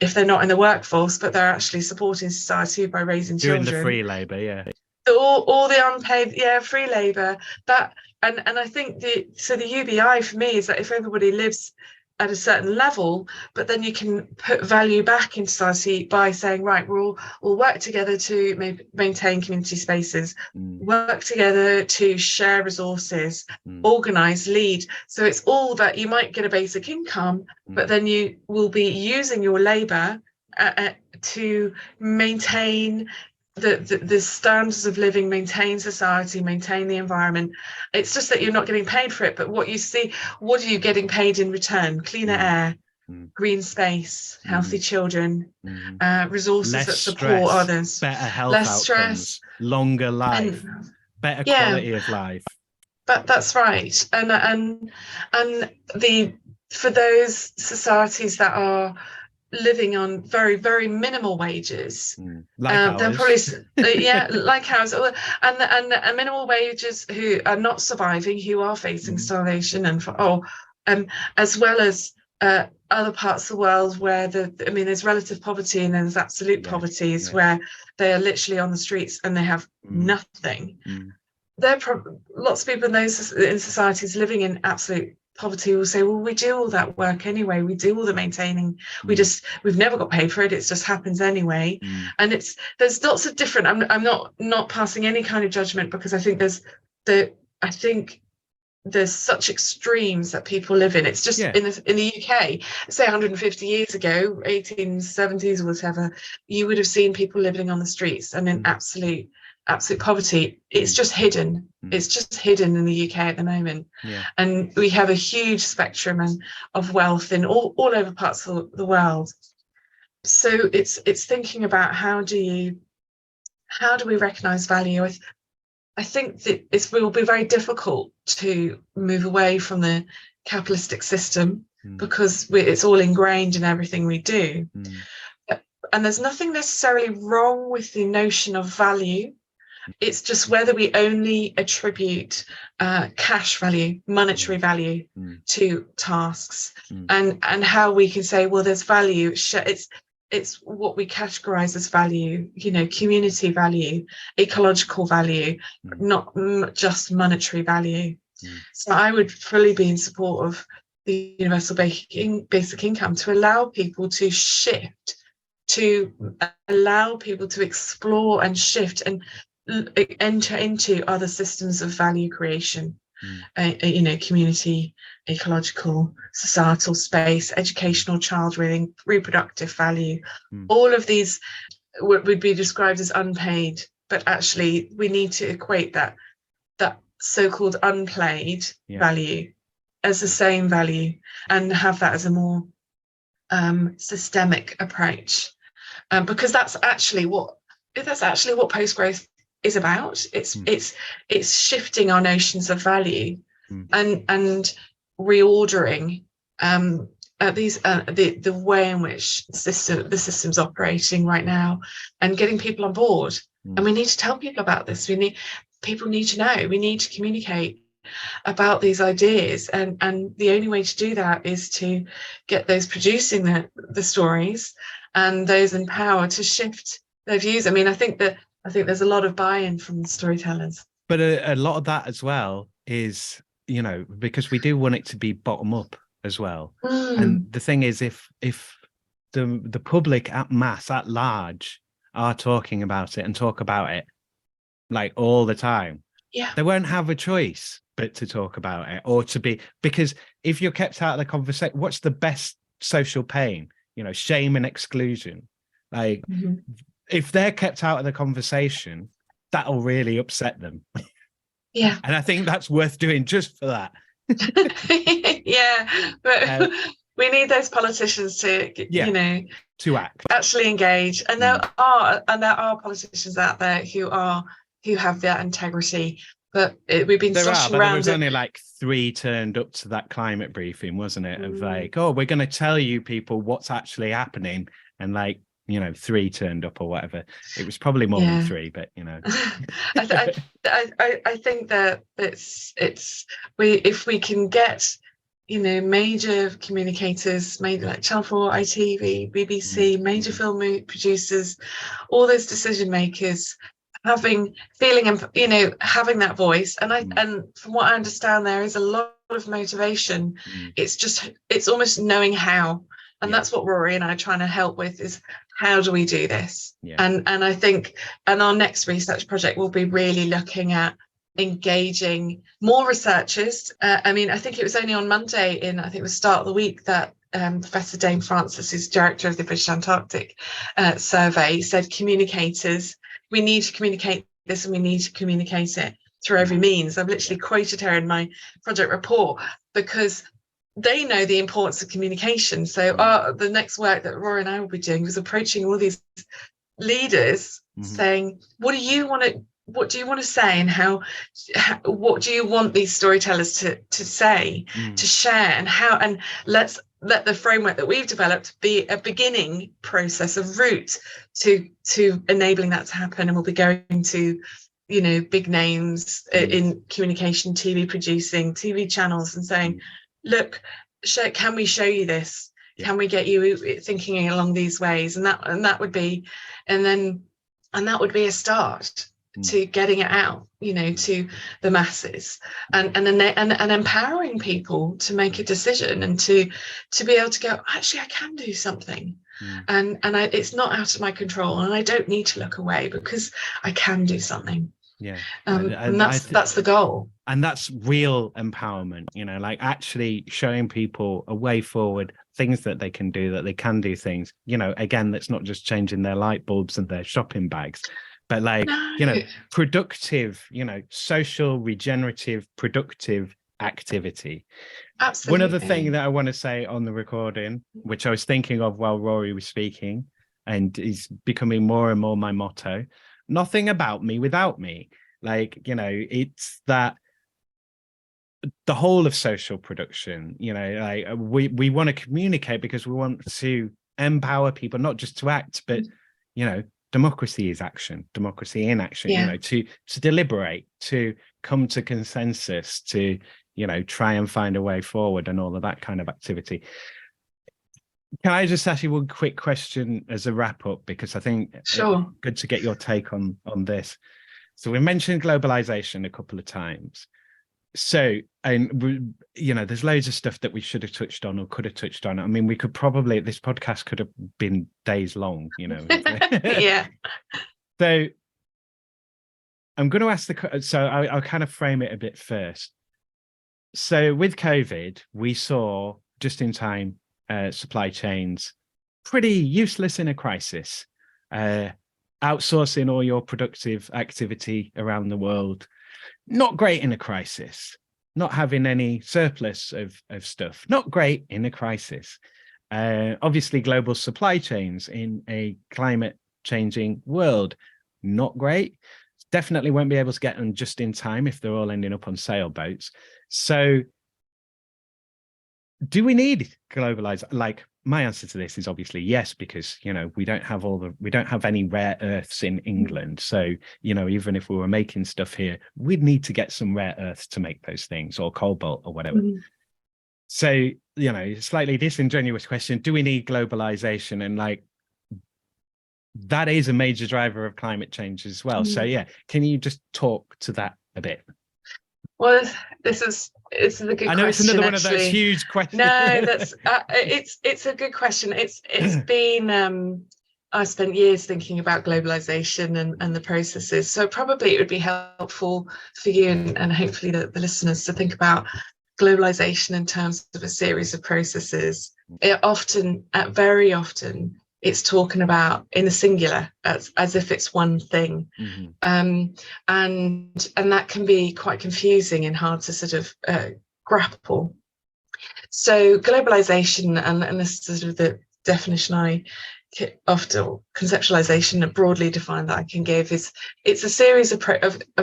if they're not in the workforce, but they're actually supporting society by raising children. Doing the free labour, all the unpaid, free labour. That and I think the UBI for me is that if everybody lives at a certain level, but then you can put value back into society by saying, right, we'll work together to maintain community spaces, work together to share resources, organise, lead. So it's all that you might get a basic income, but then you will be using your labour to maintain the standards of living, maintain society, maintain the environment. It's just that you're not getting paid for it, but what are you getting paid in return? Cleaner air, green space, healthy children, resources less that support stress, others, better health less outcomes, stress, longer life, better quality of life. But that's right. And for those societies that are living on very, very minimal wages, like they'll ours. probably like ours, and minimal wages, who are not surviving, who are facing starvation, as well as other parts of the world where there's relative poverty and there's absolute poverty, where they are literally on the streets and they have nothing. lots of people in societies living in absolute poverty will say, well, we do all that work anyway, we do all the maintaining, we've never got paid for it, it just happens anyway. And there's lots of different, I'm not passing any kind of judgment, because I think there's such extremes that people live in. It's just in the UK, say 150 years ago, 1870s or whatever, you would have seen people living on the streets and in absolute poverty. It's just hidden. It's just hidden in the UK at the moment. And we have a huge spectrum of wealth in all over parts of the world. So it's thinking about how do we recognize value. I think that it will be very difficult to move away from the capitalistic system, because it's all ingrained in everything we do. And there's nothing necessarily wrong with the notion of value. It's just whether we only attribute cash value, monetary value to tasks, and how we can say, well, there's value. It's what we categorize as value, community value, ecological value, not just monetary value. So I would fully be in support of the universal basic income, to allow people to shift, to allow people to explore and shift and enter into other systems of value creation, community, ecological, societal, space, educational, child rearing, reproductive value. All of these would be described as unpaid, but actually we need to equate that so-called unplayed value as the same value, and have that as a more systemic approach, because that's actually what post-growth is about. It's shifting our notions of value and reordering the way in which the system's operating right now, and getting people on board. And we need to tell people about this. People need to know. We need to communicate about these ideas, and the only way to do that is to get those producing the stories and those in power to shift their views. I mean, I think there's a lot of buy-in from the storytellers. But a lot of that as well is, because we do want it to be bottom up as well. And the thing is, if the public at mass, at large, are talking about it and talk about it like all the time, they won't have a choice but to talk about it, or to be, because if you're kept out of the conversation, what's the best social pain? Shame and exclusion. Like, if they're kept out of the conversation, that'll really upset them. Yeah. And I think that's worth doing just for that. But we need those politicians to act, actually engage. And there are politicians out there who have that integrity. But we've been sloshing around. There was only like 3 turned up to that climate briefing, wasn't it? Of like, oh, we're going to tell you people what's actually happening, and like, 3 turned up or whatever. It was probably more than 3, but I think that if we can get major communicators, maybe like Channel 4, ITV, BBC, major film producers, all those decision makers having that voice, and from what I understand, there is a lot of motivation. It's almost knowing how. And that's what Rory and I are trying to help with, is how do we do this? And I think, our next research project will be really looking at engaging more researchers. I think it was only on Monday I think it was start of the week, that Professor Dame Francis, who's director of the British Antarctic Survey, said communicators, we need to communicate this, and we need to communicate it through every means. I've literally quoted her in my project report, because they know the importance of communication. So the next work that Rory and I will be doing was approaching all these leaders, saying, what do you want to say, and what do you want these storytellers to say, to share, and let's let the framework that we've developed be a beginning process, a route to enabling that to happen. And we'll be going to big names in communication, TV producing, TV channels, and saying, look, can we show you this? Can we get you thinking along these ways? And that would be a start. to getting it out, to the masses, and empowering people to make a decision and to be able to go, actually, I can do something. And it's not out of my control, and I don't need to look away because I can do something. Yeah. And that's the goal. And that's real empowerment, like actually showing people a way forward, things that they can do things, again, that's not just changing their light bulbs and their shopping bags, but productive, social, regenerative, productive activity. Absolutely. One other thing that I want to say on the recording, which I was thinking of while Rory was speaking, and is becoming more and more my motto: nothing about me without me. It's that the whole of social production, we want to communicate because we want to empower people, not just to act, but, democracy is action, democracy in action, to deliberate, to come to consensus, to, try and find a way forward and all of that kind of activity. Can I just ask you one quick question as a wrap up? Because I think sure, it's good to get your take on this. So we mentioned globalization a couple of times. So, and there's loads of stuff that we should have touched on or could have touched on. I mean, we could probably, this podcast could have been days long, Yeah. So I'm going to ask I'll kind of frame it a bit first. So with COVID, we saw just in time supply chains pretty useless in a crisis. Outsourcing all your productive activity around the world, not great in a crisis. Not having any surplus of stuff, not great in a crisis. Obviously, global supply chains in a climate changing world, not great. Definitely won't be able to get them just in time if they're all ending up on sailboats. So do we need globalized? My answer to this is obviously yes, because we don't have any rare earths in England. So even if we were making stuff here, we'd need to get some rare earths to make those things, or cobalt or whatever. So slightly disingenuous question: do we need globalization? And that is a major driver of climate change as well. So can you just talk to that a bit? Well, it's a good question. I know it's another one of those huge questions. No, that's it's a good question. It's been I spent years thinking about globalization and the processes. So probably it would be helpful for you and hopefully the listeners to think about globalization in terms of a series of processes. Very often, it's talking about in the singular as if it's one thing. And that can be quite confusing and hard to sort of grapple. So globalization, and this is sort of the definition I often, conceptualization broadly defined that I can give, is it's a series of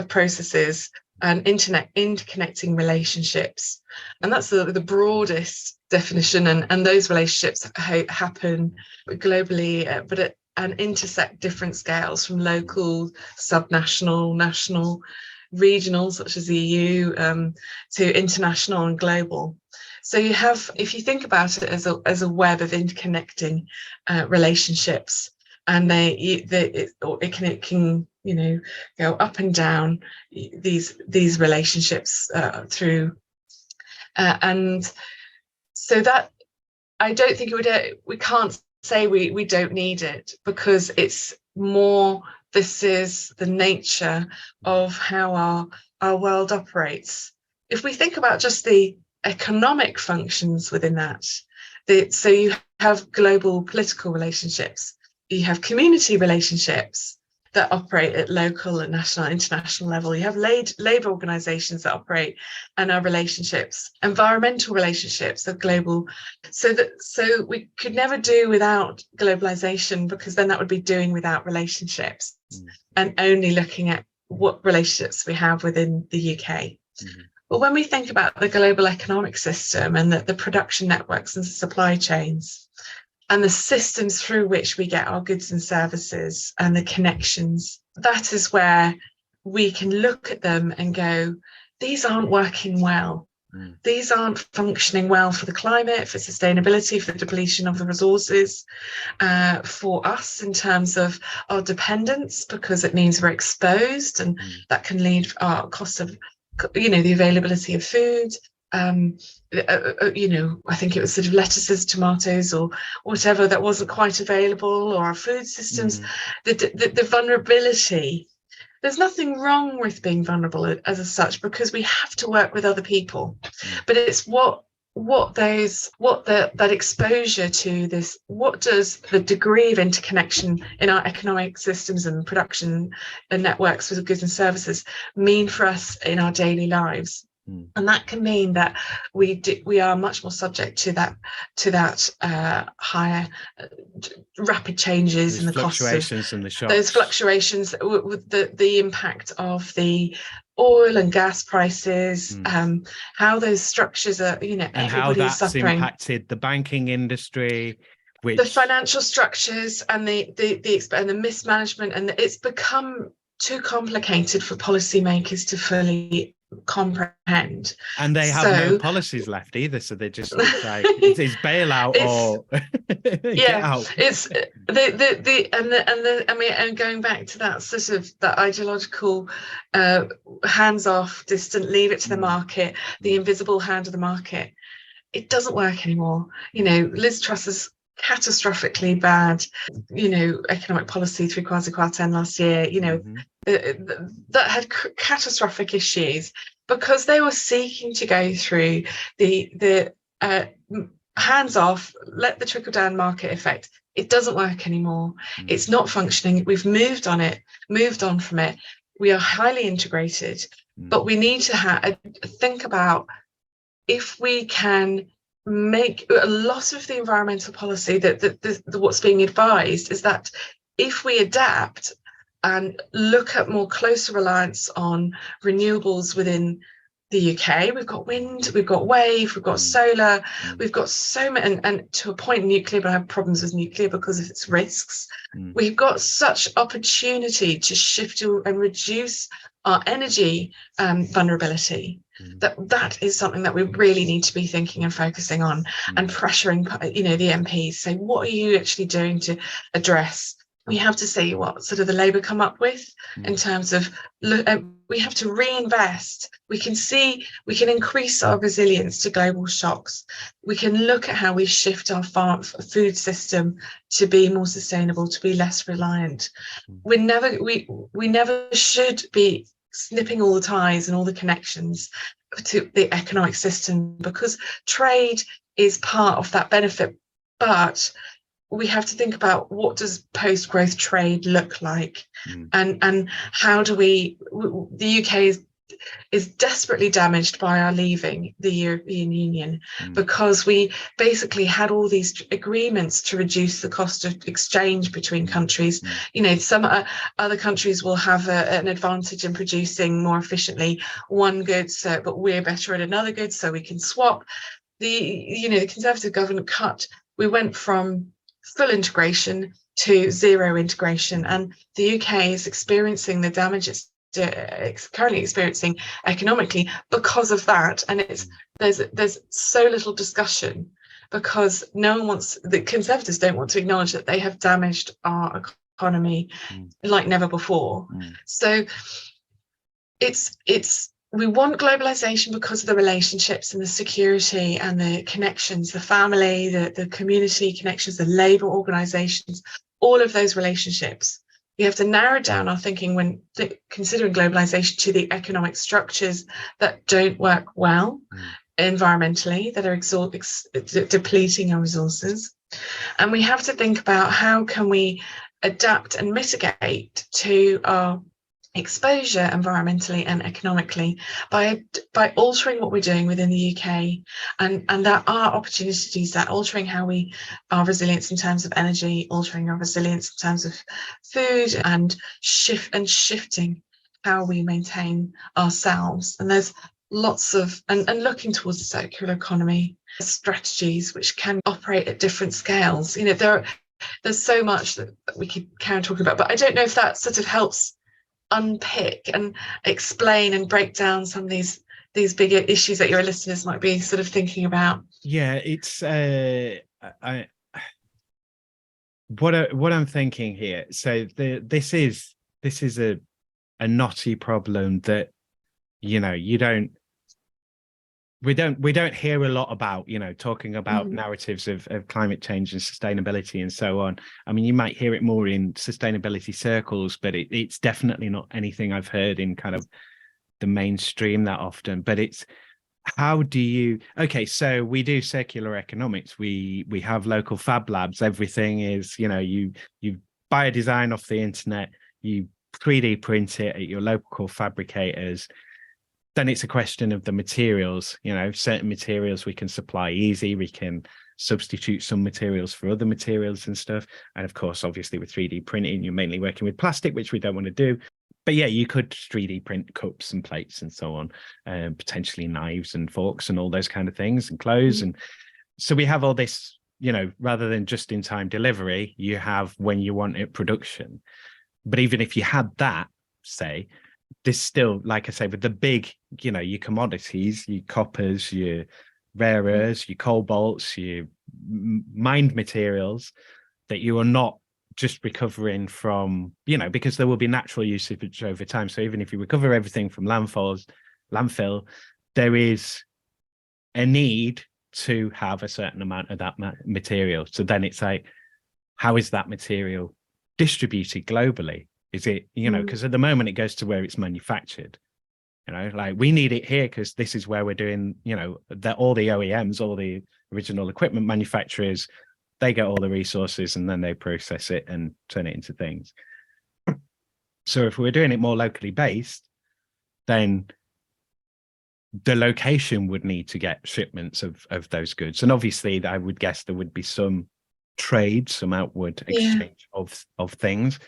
processes and interconnecting relationships. And that's the broadest definition, and those relationships happen globally, but and intersect different scales, from local, subnational, national, regional, such as the EU, to international and global. So you have, if you think about it as a web of interconnecting relationships, and it can go up and down these relationships through, and so that I don't think we can't say we don't need it, because it's more, this is the nature of how our world operates. If we think about just the economic functions within that, so you have global political relationships, you have community relationships that operate at local and national, international level. You have labour organisations that operate and are relationships. Environmental relationships are global. So we could never do without globalisation, because then that would be doing without relationships and only looking at what relationships we have within the UK. But when we think about the global economic system and the production networks and supply chains, and the systems through which we get our goods and services and the connections, that is where we can look at them and go, these aren't working well. These aren't functioning well for the climate, for sustainability, for the depletion of the resources, for us in terms of our dependence, because it means we're exposed, and that can lead our cost of, the availability of food. I think it was sort of lettuces, tomatoes, or whatever that wasn't quite available, or our food systems, the vulnerability. There's nothing wrong with being vulnerable as such, because we have to work with other people, but it's that exposure to this, what does the degree of interconnection in our economic systems and production and networks for goods and services mean for us in our daily lives? And that can mean that we are much more subject to that higher rapid changes in the fluctuations and the shocks. Those fluctuations with the impact of the oil and gas prices, how those structures are, and how that's suffering. Impacted the banking industry, the financial structures and the mismanagement, and it's become too complicated for policymakers to fully comprehend, and they have no policies left either, so they're just like it's bailout or get out. It's and going back to that sort of that ideological hands off, distant, leave it to the market, the invisible hand of the market. It doesn't work anymore. Liz Truss's catastrophically bad, economic policy through Kwasi Kwarteng last year, that had catastrophic issues because they were seeking to go through the hands off, let the trickle down market effect. It doesn't work anymore. It's not functioning. We've moved on from it. We are highly integrated, but we need to think about if we can make a lot of the environmental policy that what's being advised is that if we adapt and look at more closer reliance on renewables within the UK, we've got wind, we've got wave, we've got solar, we've got so many, and to a point nuclear, but I have problems with nuclear because of its risks. We've got such opportunity to shift and reduce our energy vulnerability. That is something that we really need to be thinking and focusing on, and pressuring, the MPs, say, what are you actually doing to address? We have to see what sort of the Labour come up with in terms of, we have to reinvest. We can increase our resilience to global shocks. We can look at how we shift our food system to be more sustainable, to be less reliant. We never should be snipping all the ties and all the connections to the economic system, because trade is part of that benefit, but we have to think about what does post-growth trade look like, and how do the UK is desperately damaged by our leaving the European Union, because we basically had all these agreements to reduce the cost of exchange between countries. Some other countries will have an advantage in producing more efficiently one good, but we're better at another good, so we can swap. The Conservative government we went from full integration to zero integration, and the UK is experiencing the damage it's currently experiencing economically because of that. And there's so little discussion, because the Conservatives don't want to acknowledge that they have damaged our economy like never before. So we want globalization because of the relationships and the security and the connections, the family, the community connections, the labour organisations, all of those relationships. We have to narrow down our thinking when considering globalization to the economic structures that don't work well environmentally, that are depleting our resources. And we have to think about how can we adapt and mitigate to our exposure environmentally and economically by altering what we're doing within the UK, and there are opportunities that altering how our resilience in terms of energy, altering our resilience in terms of food, and shifting how we maintain ourselves. And there's lots of and looking towards the circular economy strategies which can operate at different scales. There's so much that we could carry on talking about, but I don't know if that sort of helps unpick and explain and break down some of these these bigger issues that your listeners might be sort of thinking about? Yeah, it's what I'm thinking here. So this is a knotty problem that, you know, we don't hear a lot about, you know, talking about narratives of climate change and sustainability and so on. I mean, you might hear it more in sustainability circles, but it's definitely not anything I've heard in kind of the mainstream that often. But it's, how do you, okay, so we do circular economics, we have local fab labs, everything is, you know, you buy a design off the internet, you 3D print it at your local fabricators. Then it's a question of the materials, you know, certain materials we can supply easy, we can substitute some materials for other materials and stuff. And of course, obviously with 3D printing, you're mainly working with plastic, which we don't want to do. But yeah, you could 3D print cups and plates and so on, potentially knives and forks and all those kind of things, and clothes. And so we have all this, you know, rather than just in time delivery, you have when you want it production. But even if you had that, say, this still, like I say, with the big, you know, your commodities, your coppers, your rare earths, your cobalts, your mined materials, that you are not just recovering from, you know, because there will be natural usage over time. So even if you recover everything from landfill, there is a need to have a certain amount of that material. So then it's like, how is that material distributed globally? Is it, you know, because at the moment it goes to where it's manufactured. You know, like we need it here because this is where we're doing, you know, that all the OEMs, all the original equipment manufacturers, they get all the resources and then they process it and turn it into things. So if we're doing it more locally based, then the location would need to get shipments of those goods. And obviously I would guess there would be some trade, some outward exchange of things.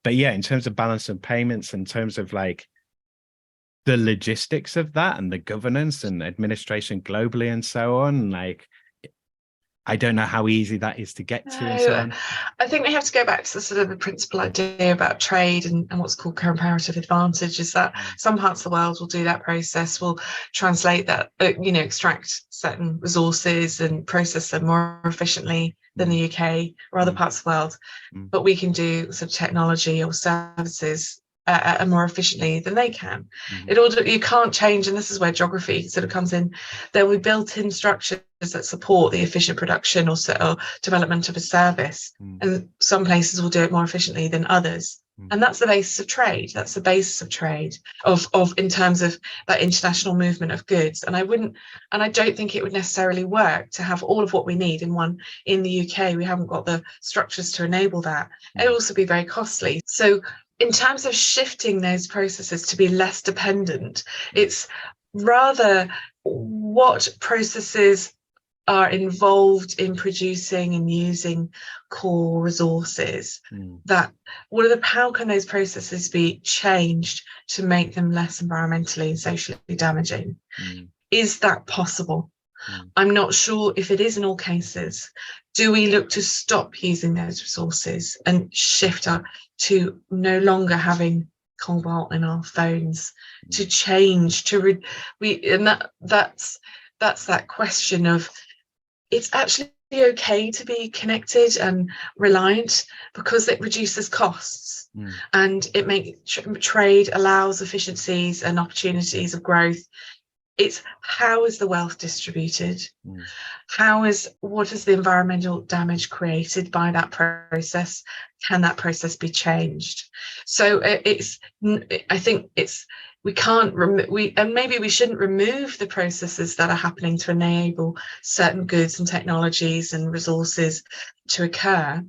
But yeah, in terms of balance of payments, in terms of like the logistics of that and the governance and administration globally and so on, like, I don't know how easy that is to get to and so on. I think we have to go back to the sort of the principal idea about trade and what's called comparative advantage, is that some parts of the world will do that process, will translate that, you know, extract certain resources and process them more efficiently than the UK or other parts of the world. But we can do sort of technology or services more efficiently than they can. You can't change, and this is where geography sort of comes in. There will be built-in structures that support the efficient production or development of a service, and some places will do it more efficiently than others. And that's the basis of trade. That's the basis of trade of in terms of that international movement of goods. And I don't think it would necessarily work to have all of what we need in the UK. We haven't got the structures to enable that. It would also be very costly. So in terms of shifting those processes to be less dependent, it's rather what processes are involved in producing and using core resources, how can those processes be changed to make them less environmentally and socially damaging? Is that possible? I'm not sure if it is in all cases. Do we look to stop using those resources and shift up to no longer having cobalt in our phones, to change that's that question of, it's actually okay to be connected and reliant because it reduces costs and it makes trade allows efficiencies and opportunities of growth. It's how is the wealth distributed? What is the environmental damage created by that process? Can that process be changed? So I think we can't and maybe we shouldn't remove the processes that are happening to enable certain goods and technologies and resources to occur.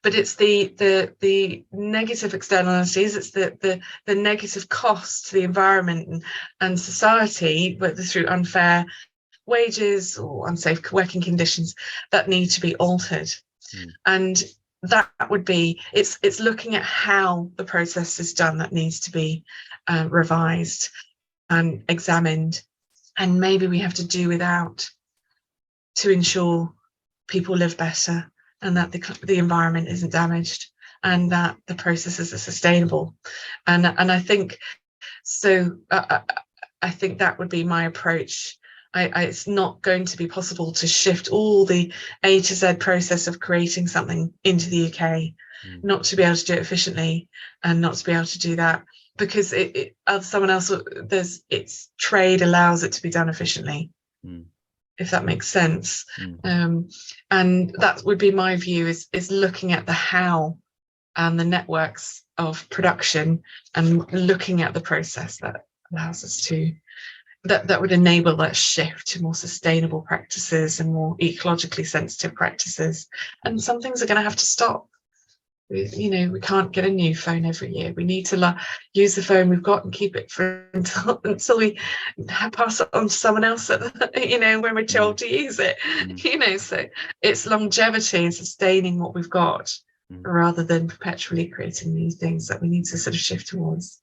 But it's the negative externalities, it's the negative cost to the environment and society, whether through unfair wages or unsafe working conditions, that need to be altered. And that would be, it's looking at how the process is done that needs to be revised and examined. And maybe we have to do without to ensure people live better, and that the environment isn't damaged, and that the processes are sustainable. And I think so. I think that would be my approach. It's not going to be possible to shift all the A to Z process of creating something into the UK, not to be able to do it efficiently and not to be able to do that because someone else, its trade allows it to be done efficiently, if that makes sense. And that would be my view, is looking at the how and the networks of production and looking at the process that allows us to, that would enable that shift to more sustainable practices and more ecologically sensitive practices. And some things are going to have to stop. We can't get a new phone every year. We need to use the phone we've got and keep it for until we pass it on to someone else when we're told to use it. So it's longevity and sustaining what we've got rather than perpetually creating new things that we need to sort of shift towards.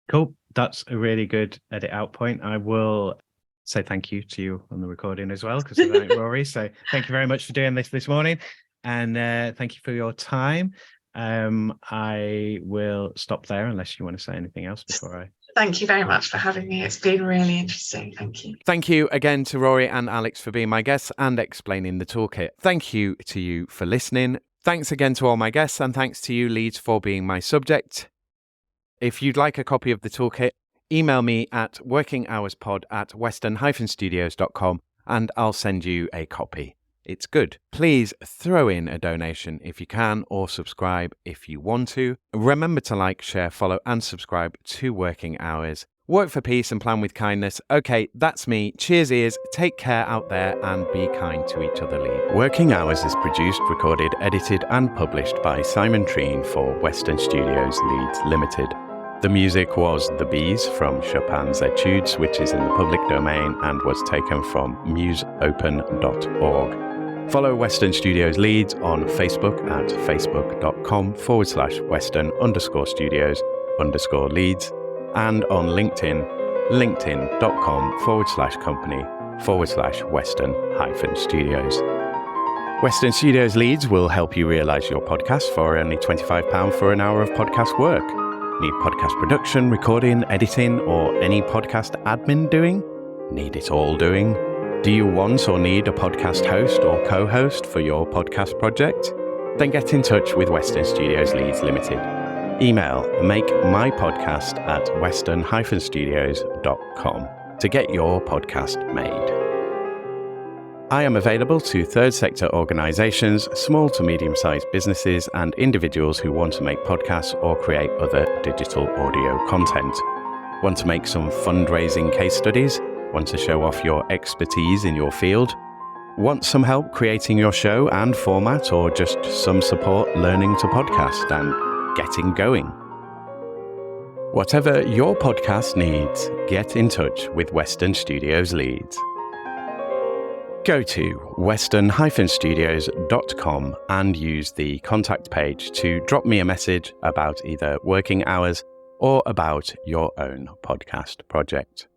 Cool. That's a really good edit out point. I will say thank you to you on the recording as well, because of Rory. So thank you very much for doing this morning. And thank you for your time. I will stop there unless you want to say anything else before I... Thank you very much for having me. It's been really interesting. Thank you. Thank you again to Rory and Alex for being my guests and explaining the toolkit. Thank you to you for listening. Thanks again to all my guests, and thanks to you, Leeds, for being my subject. If you'd like a copy of the toolkit, email me at workinghourspod@western-studios.com and I'll send you a copy. It's good. Please throw in a donation if you can, or subscribe if you want to. Remember to like, share, follow and subscribe to Working Hours. Work for peace and plan with kindness. Okay, that's me. Cheers ears, take care out there and be kind to each other, Leeds. Working Hours is produced, recorded, edited and published by Simon Treen for Western Studios Leeds Limited. The music was The Bees from Chopin's Etudes, which is in the public domain and was taken from museopen.org. Follow Western Studios Leeds on Facebook at facebook.com/Western_Studios_Leeds and on LinkedIn, linkedin.com/company/Western-Studios. Western Studios Leeds will help you realise your podcast for only £25 for an hour of podcast work. Need podcast production, recording, editing, or any podcast admin doing? Need it all doing? Do you want or need a podcast host or co-host for your podcast project? Then get in touch with Western Studios Leeds Limited. Email makemypodcast@western-studios.com to get your podcast made. I am available to third sector organisations, small to medium-sized businesses and individuals who want to make podcasts or create other digital audio content. Want to make some fundraising case studies? Want to show off your expertise in your field? Want some help creating your show and format, or just some support learning to podcast and getting going? Whatever your podcast needs, get in touch with Western Studios Leeds. Go to western-studios.com and use the contact page to drop me a message about either Working Hours or about your own podcast project.